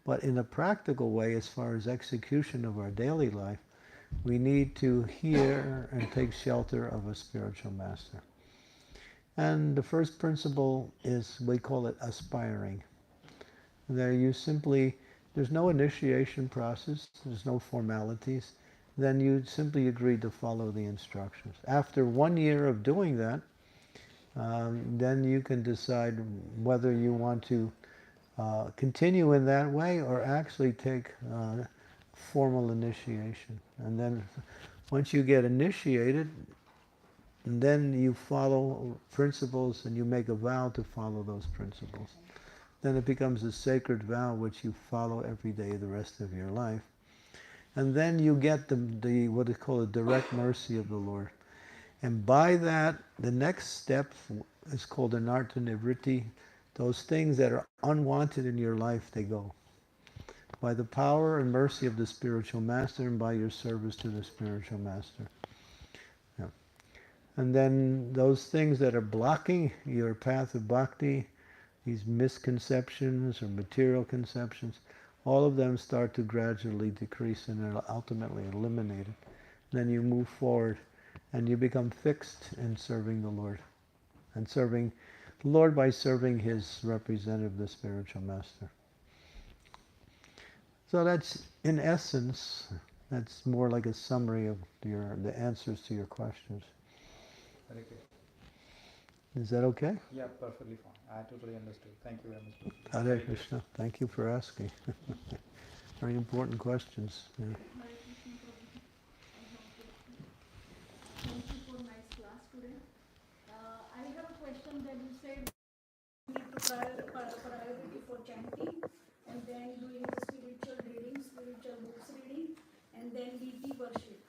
E: but in a practical way, as far as execution of our daily life, we need to hear and take shelter of a spiritual master. And the first principle is, we call it aspiring. There you simply, there's no initiation process, there's no formalities. Then you simply agree to follow the instructions. After 1 year of doing that, then you can decide whether you want to continue in that way or actually take formal initiation. And then once you get initiated, then you follow principles and you make a vow to follow those principles. Then it becomes a sacred vow which you follow every day the rest of your life. And then you get the what is called a direct mercy of the Lord. And by that, the next step is called an artha nivritti. Those things that are unwanted in your life, they go. By the power and mercy of the spiritual master and by your service to the spiritual master. Yeah. And then those things that are blocking your path of bhakti, these misconceptions or material conceptions, all of them start to gradually decrease and are ultimately eliminated. Then you move forward and you become fixed in serving the Lord. And serving the Lord by serving his representative, the spiritual master. So that's, in essence, that's more like a summary of the answers to your questions.
F: Hare Krishna.
E: Is that okay?
F: Yeah, perfectly fine. I totally understood. Thank you very much.
E: Hare Krishna. Thank you for asking. Very important questions. Yeah.
G: Thank you for nice class today. I have a question that you said you need to priority for chanting and then doing the spiritual reading, spiritual books reading, and then deity worship.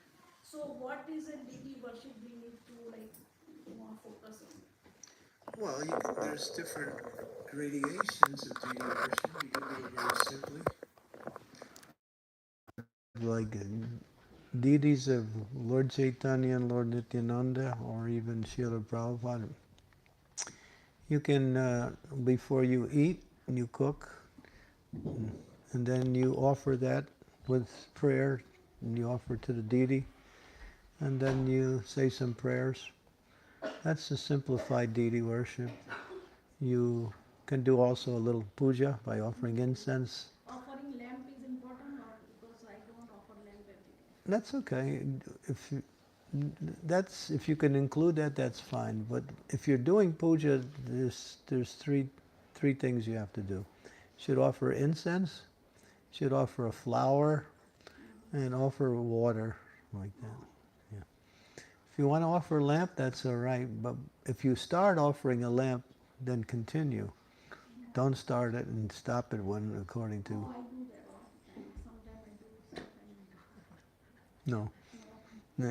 G: So what is a deity worship we need to more focus on?
E: Well, there's different gradations of deity worship. You can do it very simply. Like deities of Lord Chaitanya and Lord Nityananda, or even Srila Prabhupada. You can, before you eat, you cook, and then you offer that with prayer, and you offer to the deity, and then you say some prayers. That's the simplified deity worship. You can do also a little puja by offering incense.
G: Offering lamp is important, or because I don't offer lamp every day?
E: That's okay. If you can include that, that's fine. But if you're doing puja, there's three things you have to do. You should offer incense, you should offer a flower, and offer water like that. Yeah. If you want to offer a lamp, that's all right. But if you start offering a lamp, then continue. Don't start it and stop it when according to.
G: Oh, I do that all the time. Sometimes I do, sometimes I do.
E: No. No,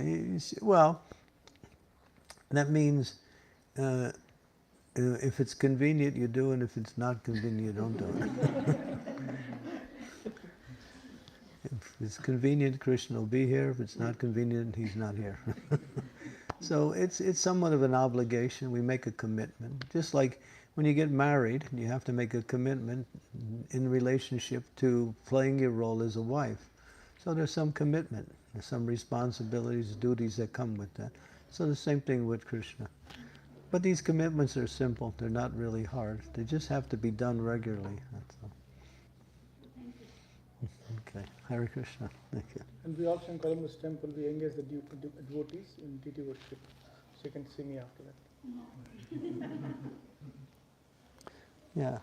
E: well, that means if it's convenient, you do, and if it's not convenient, you don't do it. If it's convenient, Krishna will be here. If it's not convenient, he's not here. So it's somewhat of an obligation. We make a commitment. Just like when you get married, you have to make a commitment in relationship to playing your role as a wife. So there's some commitment, there's some responsibilities, duties that come with that. So the same thing with Krishna. But these commitments are simple, they're not really hard. They just have to be done regularly, that's all. Okay, Hare Krishna, thank you.
D: And we also in Columbus Temple, we engage the devotees in deity worship. So you can see me after that.
E: Yeah.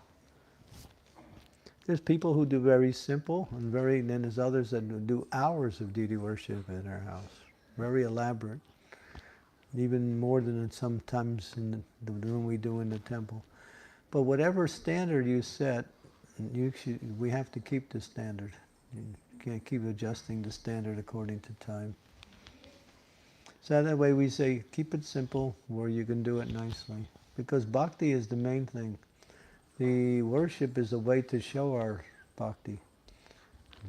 E: There's people who do very simple, and then there's others that do hours of deity worship in their house. Very elaborate. Even more than sometimes in the room we do in the temple. But whatever standard you set, we have to keep the standard. You can't keep adjusting the standard according to time. So that way we say, keep it simple where you can do it nicely. Because bhakti is the main thing. The worship is a way to show our bhakti.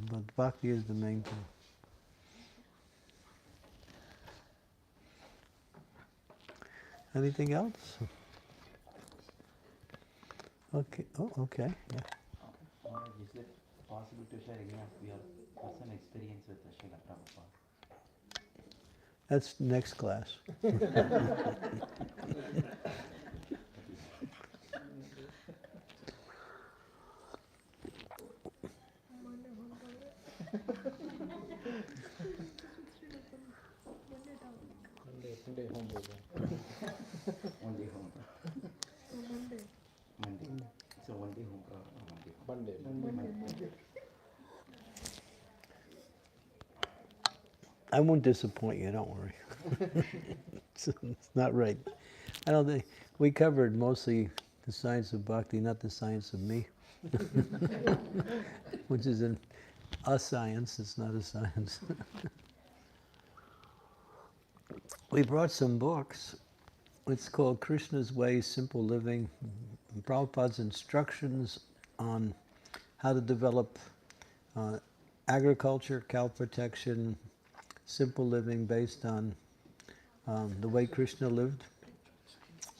E: But bhakti is the main thing. Anything else? Okay. Oh, okay. Yeah.
H: Maharaj, is it possible to share any of your personal experience with Srila Prabhupada?
E: That's next class.
C: Monday home program.
H: Only home. Monday. So only home.
C: Monday.
E: I won't disappoint you, don't worry. It's not right. I don't think, we covered mostly the science of bhakti, not the science of me. Which is a science, it's not a science. We brought some books. It's called Krishna's Way, Simple Living, Prabhupada's instructions on how to develop agriculture, cow protection, simple living based on the way Krishna lived.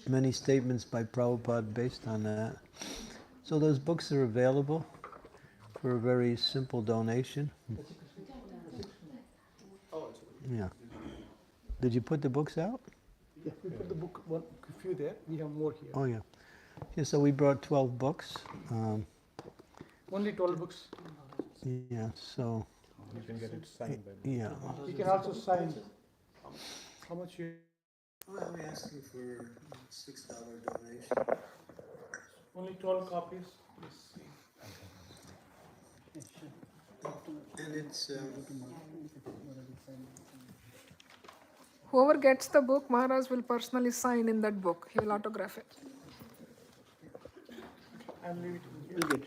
E: Many statements by Prabhupada based on that. So those books are available for a very simple donation. Yeah. Did you put the books out?
D: Yeah, we put the book, one, a few there, we have more here.
E: Oh, yeah. Yeah, so we brought 12 books.
D: Only 12 books.
E: Yeah, so,
C: You can get it signed by
E: yeah.
D: You can also sign. How much you?
E: Well, we asked you for $6 donation.
D: Only 12 copies.
E: And it's,
A: Whoever gets the book, Maharaj will personally sign in that book. He will autograph it.
D: And leave it. We'll get.